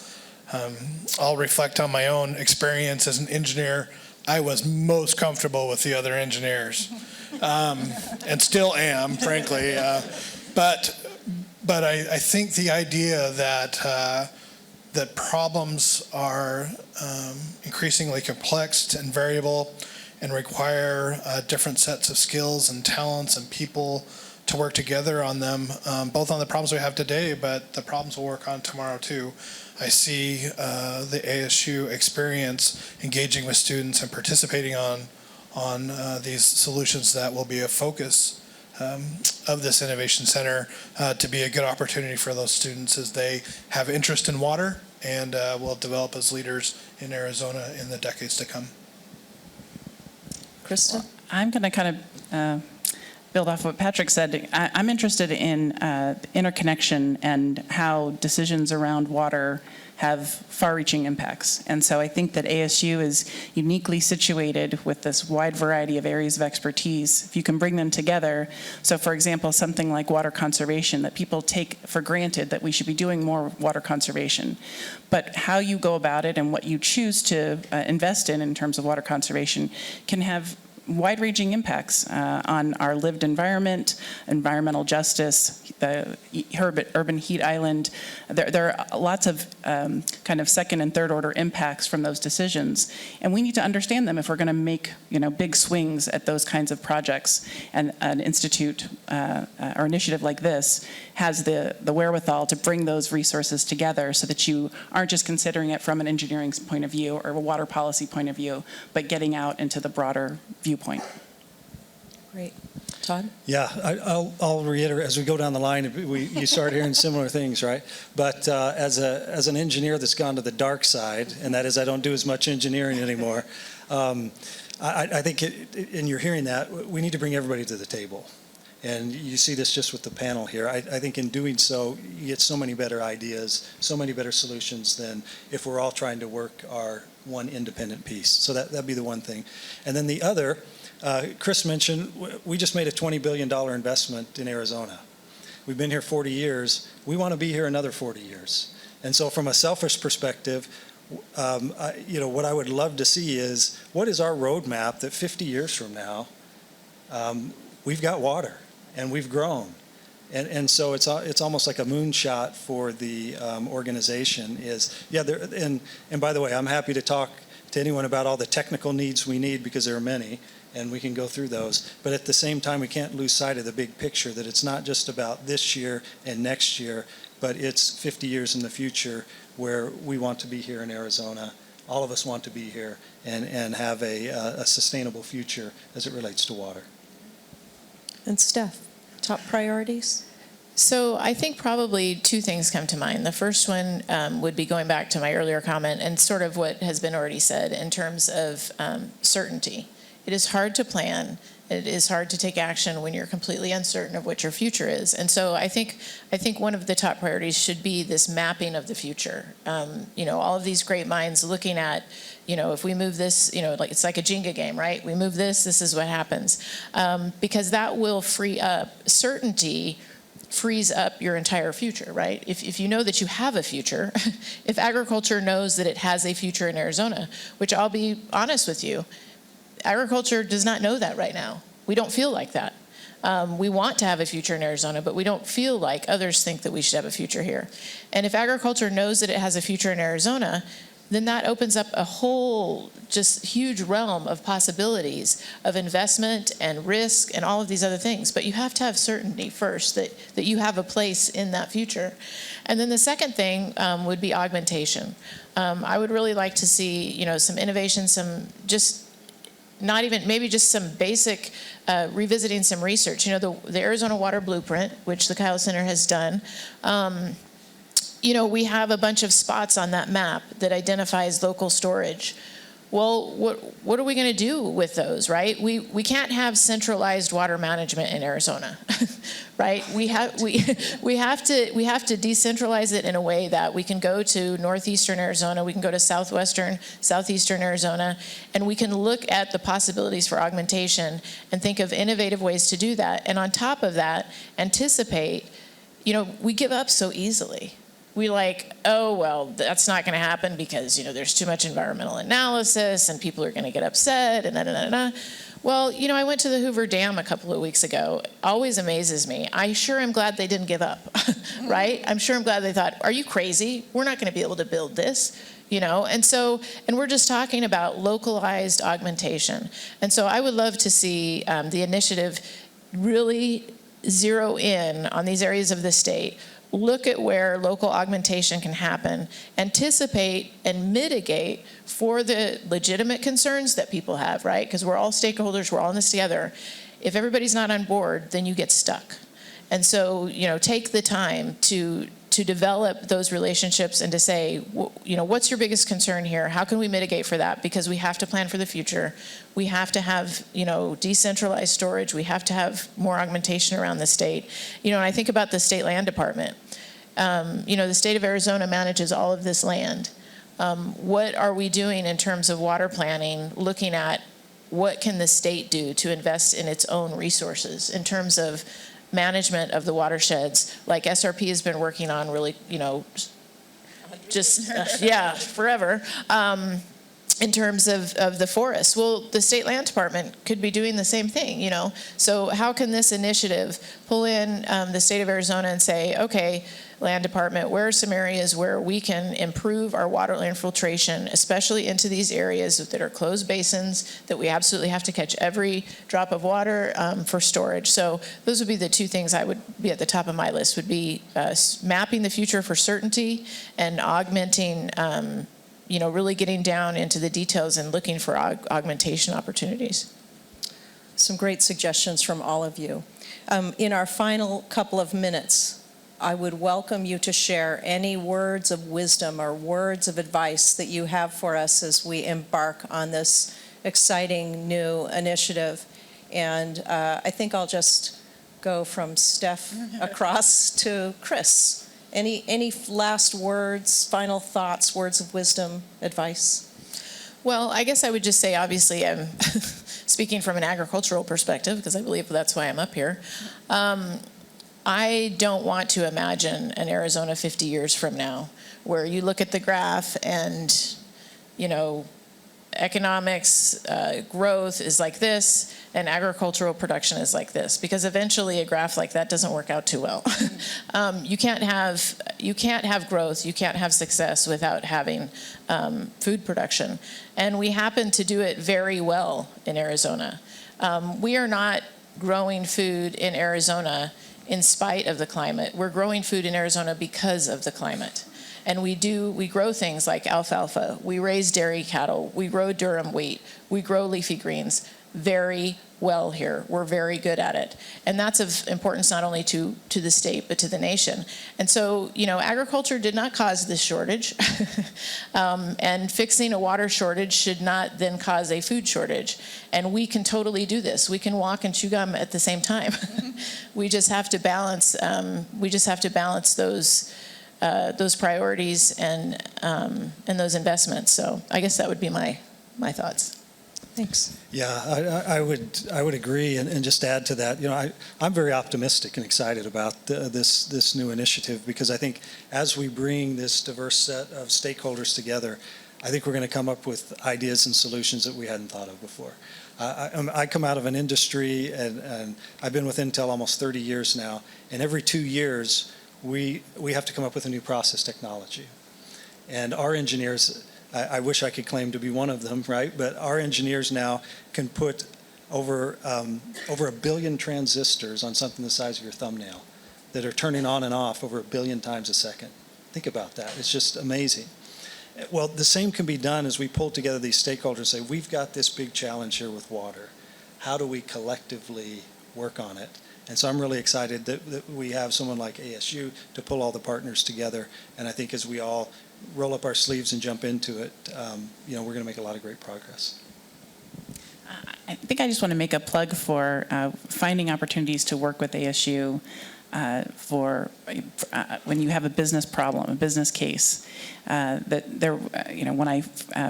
I'll reflect on my own experience as an engineer. I was most comfortable with the other engineers, and still am, frankly. But I think the idea that problems are increasingly complex and variable and require different sets of skills and talents and people to work together on them, both on the problems we have today, but the problems we'll work on tomorrow too. I see the ASU experience engaging with students and participating on these solutions that will be a focus of this Innovation Center to be a good opportunity for those students as they have interest in water and will develop as leaders in Arizona in the decades to come. Kristen? I'm going to kind of build off what Patrick said. I'm interested in interconnection and how decisions around water have far-reaching impacts. And so I think that ASU is uniquely situated with this wide variety of areas of expertise. If you can bring them together, so for example, something like water conservation, that people take for granted that we should be doing more water conservation. But how you go about it and what you choose to invest in terms of water conservation can have wide-ranging impacts on our lived environment, environmental justice, the urban heat island. There are lots of kind of second and third order impacts from those decisions, and we need to understand them if we're going to make big swings at those kinds of projects. And an institute or initiative like this has the wherewithal to bring those resources together so that you aren't just considering it from an engineering point of view or a water policy point of view, but getting out into the broader viewpoint. Great. Todd? Yeah, I'll reiterate as we go down the line. You start hearing similar things, right? But as an engineer that's gone to the dark side, and that is I don't do as much engineering anymore. I think, and you're hearing that, we need to bring everybody to the table. And you see this just with the panel here. I think in doing so, you get so many better ideas, so many better solutions than if we're all trying to work our one independent piece. So that'd be the one thing. And then the other, Chris mentioned, we just made a $20 billion investment in Arizona. We've been here 40 years. We want to be here another 40 years. And so from a selfish perspective, what I would love to see is, what is our roadmap that 50 years from now, we've got water and we've grown. And so it's almost like a moonshot for the organization and by the way, I'm happy to talk to anyone about all the technical needs we need, because there are many, and we can go through those. But at the same time, we can't lose sight of the big picture, that it's not just about this year and next year, but it's 50 years in the future where we want to be here in Arizona. All of us want to be here and have a sustainable future as it relates to water. And Steph, top priorities? So I think probably two things come to mind. The first one would be going back to my earlier comment and sort of what has been already said in terms of certainty. It is hard to plan. It is hard to take action when you're completely uncertain of what your future is. And so I think one of the top priorities should be this mapping of the future. All of these great minds looking at, if we move this, it's like a Jenga game, right? We move this is what happens. Because that will free up certainty. Frees up your entire future, right? If you know that you have a future, if agriculture knows that it has a future in Arizona, which I'll be honest with you, agriculture does not know that right now. We don't feel like that. We want to have a future in Arizona, but we don't feel like others think that we should have a future here. And if agriculture knows that it has a future in Arizona, then that opens up a whole just huge realm of possibilities of investment and risk and all of these other things. But you have to have certainty first that you have a place in that future. And then the second thing would be augmentation. I would really like to see, some innovation, some just not even, maybe just some basic revisiting some research. The Arizona Water Blueprint, which the Kyle Center has done, we have a bunch of spots on that map that identifies local storage. Well, what are we going to do with those, right? We can't have centralized water management in Arizona, right? We have to decentralize it in a way that we can go to northeastern Arizona, we can go to southeastern Arizona, and we can look at the possibilities for augmentation and think of innovative ways to do that. And on top of that, anticipate. We give up so easily. We that's not going to happen because, there's too much environmental analysis and people are going to get upset and da. Well, I went to the Hoover Dam a couple of weeks ago. Always amazes me. I sure am glad they didn't give up, right? I'm sure I'm glad they thought, are you crazy? We're not going to be able to build this, and we're just talking about localized augmentation. And so I would love to see the initiative really zero in on these areas of the state look at where local augmentation can happen, anticipate and mitigate for the legitimate concerns that people have, right? Because we're all stakeholders, we're all in this together. If everybody's not on board, then you get stuck. And so, take the time to develop those relationships and to say, what's your biggest concern here? How can we mitigate for that? Because we have to plan for the future. We have to have, decentralized storage. We have to have more augmentation around the state. And I think about the state land department. The state of Arizona manages all of this land. What are we doing in terms of water planning, looking at what can the state do to invest in its own resources in terms of management of the watersheds, like SRP has been working on really, forever, in terms of the forest. Well, the state land department could be doing the same thing, So how can this initiative pull in the state of Arizona and say, okay, land department, where are some areas where we can improve our water infiltration, especially into these areas that are closed basins, that we absolutely have to catch every drop of water for storage. So those would be the two things I would be at the top of my list, would be mapping the future for certainty and augmenting, really getting down into the details and looking for augmentation opportunities. Some great suggestions from all of you. In our final couple of minutes, I would welcome you to share any words of wisdom or words of advice that you have for us as we embark on this exciting new initiative. And I think I'll just go from Steph across to Chris. Any last words, final thoughts, words of wisdom, advice? Well, I guess I would just say, obviously, I'm speaking from an agricultural perspective, because I believe that's why I'm up here. I don't want to imagine an Arizona 50 years from now where you look at the graph and, economics, growth is like this, and agricultural production is like this, because eventually a graph like that doesn't work out too well. You can't have growth, you can't have success without having food production. And we happen to do it very well in Arizona. We are not growing food in Arizona in spite of the climate. We're growing food in Arizona because of the climate. And we grow things like alfalfa, we raise dairy cattle, we grow Durham wheat, we grow leafy greens very well here. We're very good at it. And that's of importance not only to the state, but to the nation. And so, agriculture did not cause this shortage. And fixing a water shortage should not then cause a food shortage. And we can totally do this. We can walk and chew gum at the same time. We just have to balance, those priorities and those investments. So I guess that would be my thoughts. Thanks. Yeah, I would agree, and just add to that. I'm very optimistic and excited about this new initiative, because I think as we bring this diverse set of stakeholders together, I think we're going to come up with ideas and solutions that we hadn't thought of before. I come out of an industry, and I've been with Intel almost 30 years now, and every 2 years we have to come up with a new process technology, and our engineers. I wish I could claim to be one of them, right? But our engineers now can put over 1 billion transistors on something the size of your thumbnail that are turning on and off over 1 billion times a second. Think about that. It's just amazing. Well, the same can be done as we pull together these stakeholders and say, we've got this big challenge here with water. How do we collectively work on it? And so I'm really excited that we have someone like ASU to pull all the partners together. And I think as we all roll up our sleeves and jump into it, we're going to make a lot of great progress. I think I just want to make a plug for finding opportunities to work with ASU for when you have a business problem, a business case. When I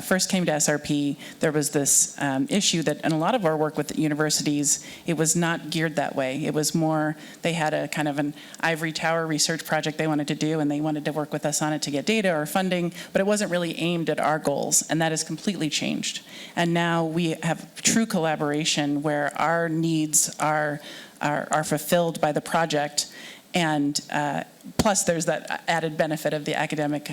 first came to SRP, there was this issue that in a lot of our work with universities, it was not geared that way. It was more, they had a kind of an ivory tower research project they wanted to do, and they wanted to work with us on it to get data or funding, but it wasn't really aimed at our goals, and that has completely changed. And now we have true collaboration where our needs are fulfilled by the project, And plus, there's that added benefit of the academic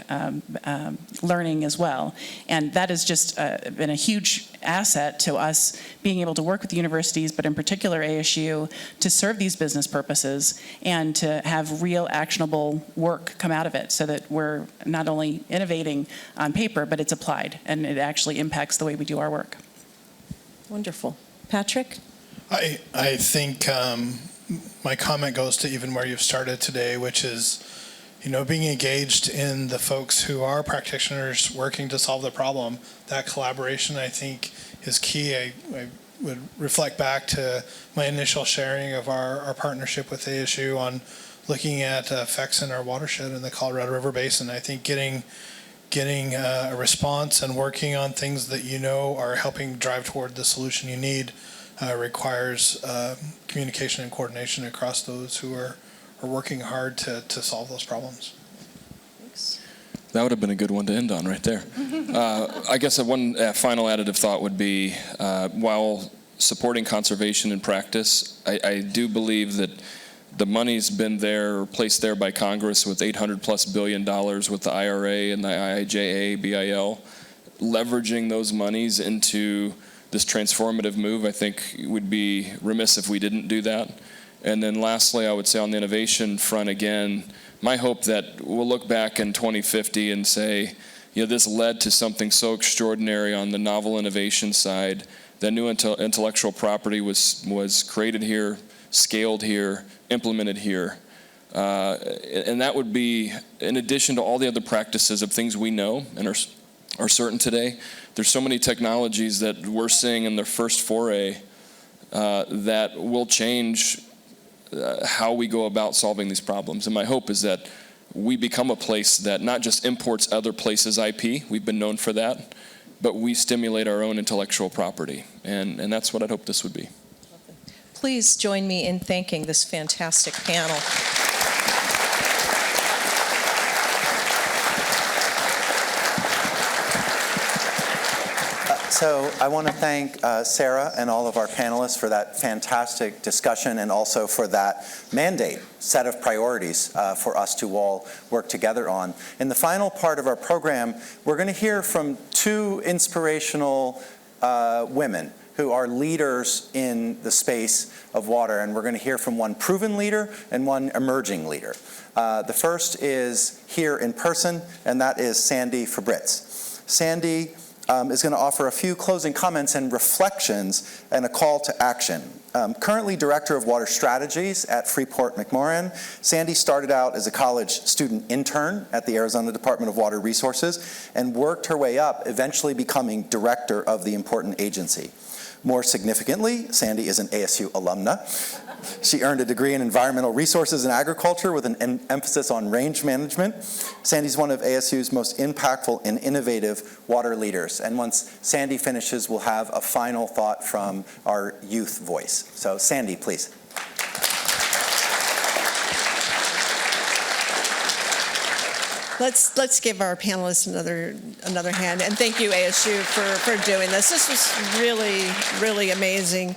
learning as well. And that has just been a huge asset to us being able to work with universities, but in particular ASU, to serve these business purposes and to have real actionable work come out of it so that we're not only innovating on paper, but it's applied and it actually impacts the way we do our work. Wonderful. Patrick? I think my comment goes to even where you've started today, which is, being engaged in the folks who are practitioners working to solve the problem. That collaboration, I think, is key. I would reflect back to my initial sharing of our partnership with ASU on looking at effects in our watershed in the Colorado River Basin. I think getting a response and working on things that are helping drive toward the solution you need requires communication and coordination across those who are working hard to solve those problems. Thanks. That would have been a good one to end on right there. I guess one final additive thought would be, while supporting conservation in practice, I do believe that the money's been there, placed there by Congress with $800+ billion with the IRA and the IIJA, BIL, leveraging those monies into this transformative move. I think would be remiss if we didn't do that. And then lastly, I would say on the innovation front again, my hope that we'll look back in 2050 and say, this led to something so extraordinary on the novel innovation side. That new intellectual property was created here, scaled here, implemented here. And that would be, in addition to all the other practices of things we know and are certain today, there's so many technologies that we're seeing in their first foray that will change how we go about solving these problems. And my hope is that we become a place that not just imports other places' IP, we've been known for that, but we stimulate our own intellectual property. And that's what I'd hope this would be. Please join me in thanking this fantastic panel. So I want to thank Sarah and all of our panelists for that fantastic discussion and also for that mandate, set of priorities for us to all work together on. In the final part of our program, we're going to hear from two inspirational women who are leaders in the space of water, and we're going to hear from one proven leader and one emerging leader. The first is here in person, and that is Sandy Fabritz. Sandy is going to offer a few closing comments and reflections and a call to action. Currently Director of Water Strategies at Freeport-McMoRan, Sandy started out as a college student intern at the Arizona Department of Water Resources and worked her way up, eventually becoming director of the important agency. More significantly, Sandy is an ASU alumna. She earned a degree in environmental resources and agriculture with an emphasis on range management. Sandy's one of ASU's most impactful and innovative water leaders. And once Sandy finishes, we'll have a final thought from our youth voice. So Sandy, please. Let's give our panelists another hand, and thank you ASU for doing this. This was really, really amazing.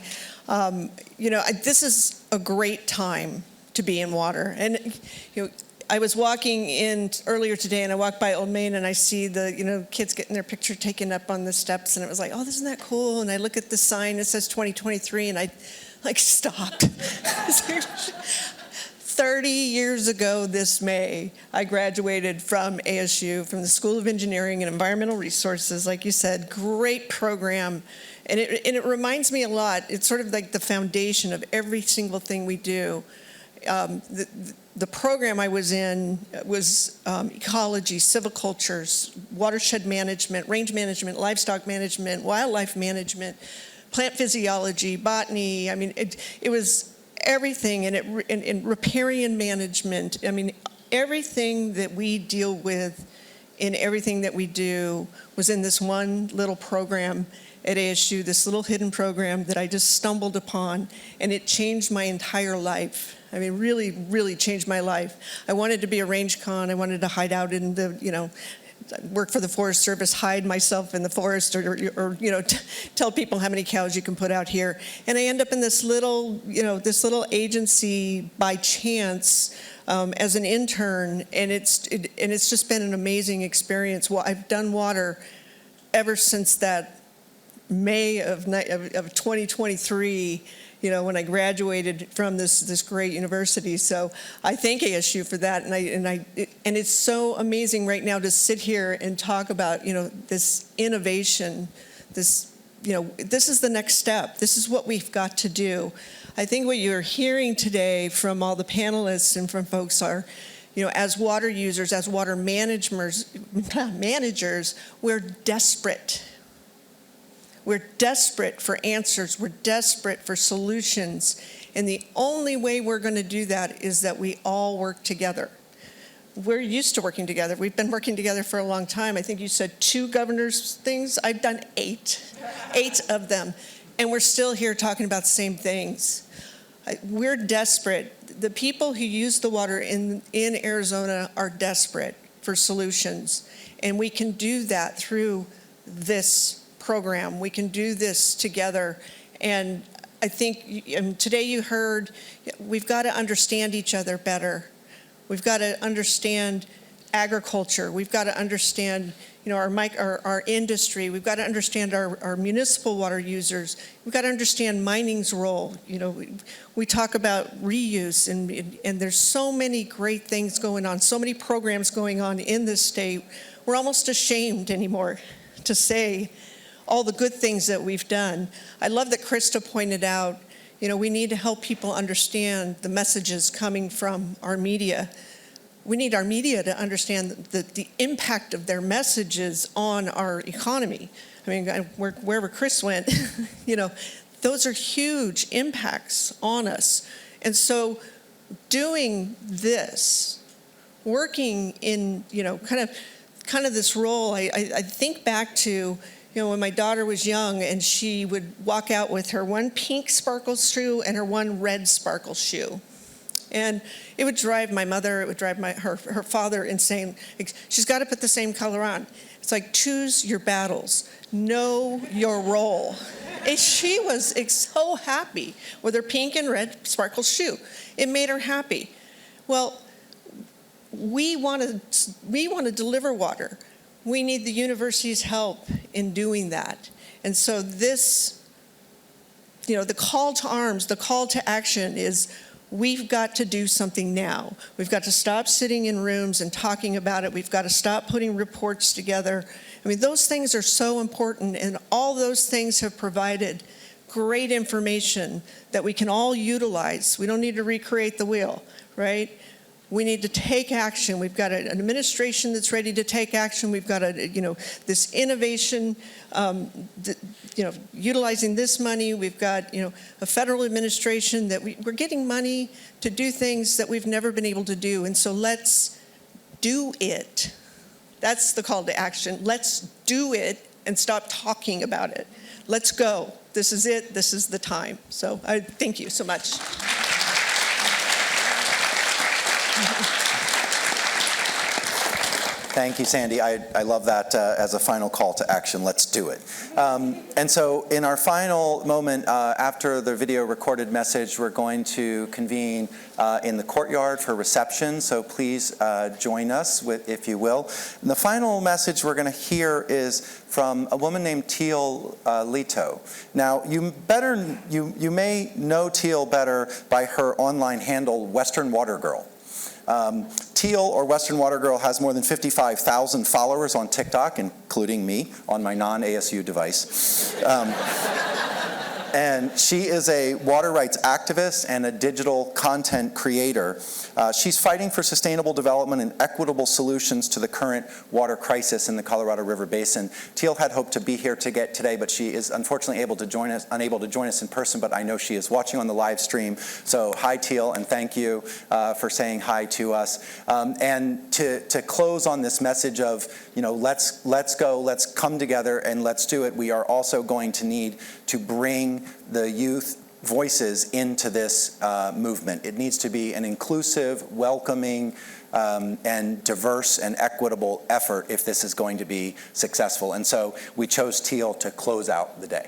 This is a great time to be in water. And I was walking in earlier today, and I walked by Old Main, and I see the kids getting their picture taken up on the steps, and it was like, oh, isn't that cool? And I look at the sign, it says 2023, and I stopped. 30 years ago this May, I graduated from ASU, from the School of Engineering and Environmental Resources. Like you said, great program. And it reminds me a lot. It's sort of like the foundation of every single thing we do. The program I was in was ecology, silviculture, watershed management, range management, livestock management, wildlife management, plant physiology, botany. I mean, it was everything, and riparian management. I mean, everything that we deal with in everything that we do was in this one little program at ASU, this little hidden program that I just stumbled upon, and it changed my entire life. I mean, really, really changed my life. I wanted to be a range con. I wanted to hide out in the, work for the Forest Service, hide myself in the forest, or tell people how many cows you can put out here. And I end up in this little agency by chance as an intern, and it's just been an amazing experience. Well, I've done water ever since that May of 2023. When I graduated from this great university. So I thank ASU for that, and it's so amazing right now to sit here and talk about this innovation. This is the next step. This is what we've got to do. I think what you're hearing today from all the panelists and from folks are, as water users, as water managers, we're desperate. We're desperate for answers. We're desperate for solutions. And the only way we're going to do that is that we all work together. We're used to working together. We've been working together for a long time. I think you said 2 governors' things. I've done 8 of them. And we're still here talking about the same things. We're desperate. The people who use the water in Arizona are desperate for solutions. And we can do that through this program. We can do this together. And I think today you heard we've got to understand each other better. We've got to understand agriculture. We've got to understand our industry. We've got to understand our municipal water users. We've got to understand mining's role. We talk about reuse, and there's so many great things going on, so many programs going on in this state. We're almost ashamed anymore to say all the good things that we've done. I love that Krista pointed out, we need to help people understand the messages coming from our media. We need our media to understand the impact of their messages on our economy. I mean, wherever Chris went, those are huge impacts on us. And so doing this, working in, kind of this role, I think back to, when my daughter was young and she would walk out with her one pink sparkle shoe and her one red sparkle shoe. And it would drive my mother, it would drive her father insane. She's got to put the same color on. It's like, choose your battles, know your role. And she was so happy with her pink and red sparkle shoe. It made her happy. Well, we want to deliver water. We need the university's help in doing that. And so this, the call to arms, the call to action is we've got to do something now. We've got to stop sitting in rooms and talking about it. We've got to stop putting reports together. I mean, those things are so important, and all those things have provided great information that we can all utilize. We don't need to recreate the wheel, right? We need to take action. We've got an administration that's ready to take action. We've got this innovation, utilizing this money. We've got, a federal administration that we're getting money to do things that we've never been able to do. And so let's do it. That's the call to action. Let's do it and stop talking about it. Let's go. This is it. This is the time. So I thank you so much. Thank you, Sandy. I love that as a final call to action. Let's do it. And so in our final moment, after the video recorded message, we're going to convene in the courtyard for reception. So please join us, if you will. And the final message we're going to hear is from a woman named Teal Leto. Now, you may know Teal better by her online handle, Western Water Girl. Teal, or Western Water Girl, has more than 55,000 followers on TikTok, including me, on my non-ASU device. And she is a water rights activist and a digital content creator. She's fighting for sustainable development and equitable solutions to the current water crisis in the Colorado River Basin. Teal had hoped to be here today, but she is unfortunately unable to join us in person, but I know she is watching on the live stream. So hi, Teal, and thank you for saying hi to us. And to close on this message of, let's go, let's come together, and let's do it, we are also going to need to bring the youth voices into this movement. It needs to be an inclusive, welcoming, and diverse and equitable effort if this is going to be successful. And so we chose teal to close out the day.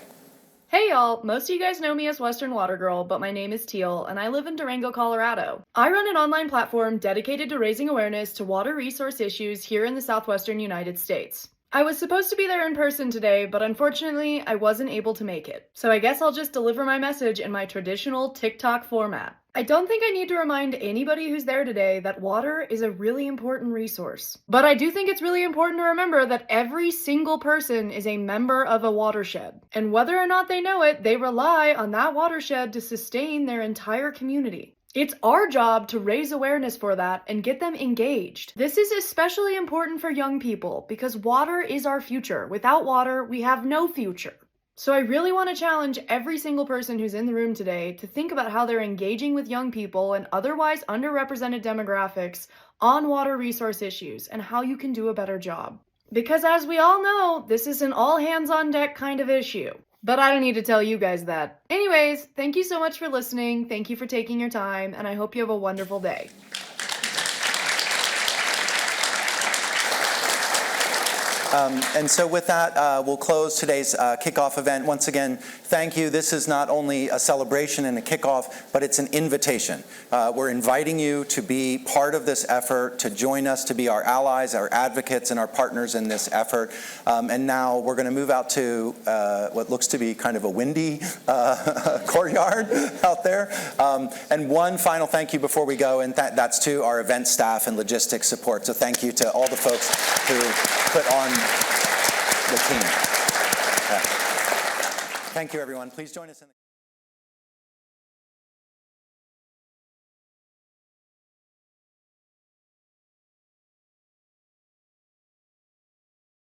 Hey y'all, most of you guys know me as Western Water Girl, but my name is Teal, and I live in Durango, Colorado. I run an online platform dedicated to raising awareness to water resource issues here in the southwestern United States. I was supposed to be there in person today, but unfortunately, I wasn't able to make it. So I guess I'll just deliver my message in my traditional TikTok format. I don't think I need to remind anybody who's there today that water is a really important resource. But I do think it's really important to remember that every single person is a member of a watershed. And whether or not they know it, they rely on that watershed to sustain their entire community. It's our job to raise awareness for that and get them engaged. This is especially important for young people because water is our future. Without water, we have no future. So I really want to challenge every single person who's in the room today to think about how they're engaging with young people and otherwise underrepresented demographics on water resource issues and how you can do a better job. Because as we all know, this is an all hands on deck kind of issue. But I don't need to tell you guys that. Anyways, thank you so much for listening. Thank you for taking your time, and I hope you have a wonderful day. And so with that, we'll close today's kickoff event. Once again, thank you. This is not only a celebration and a kickoff, but it's an invitation. We're inviting you to be part of this effort, to join us, to be our allies, our advocates, and our partners in this effort. And now we're going to move out to what looks to be kind of a windy courtyard out there. And one final thank you before we go, and that's to our event staff and logistics support. So thank you to all the folks who put on the team. Thank you, everyone. Please join us in the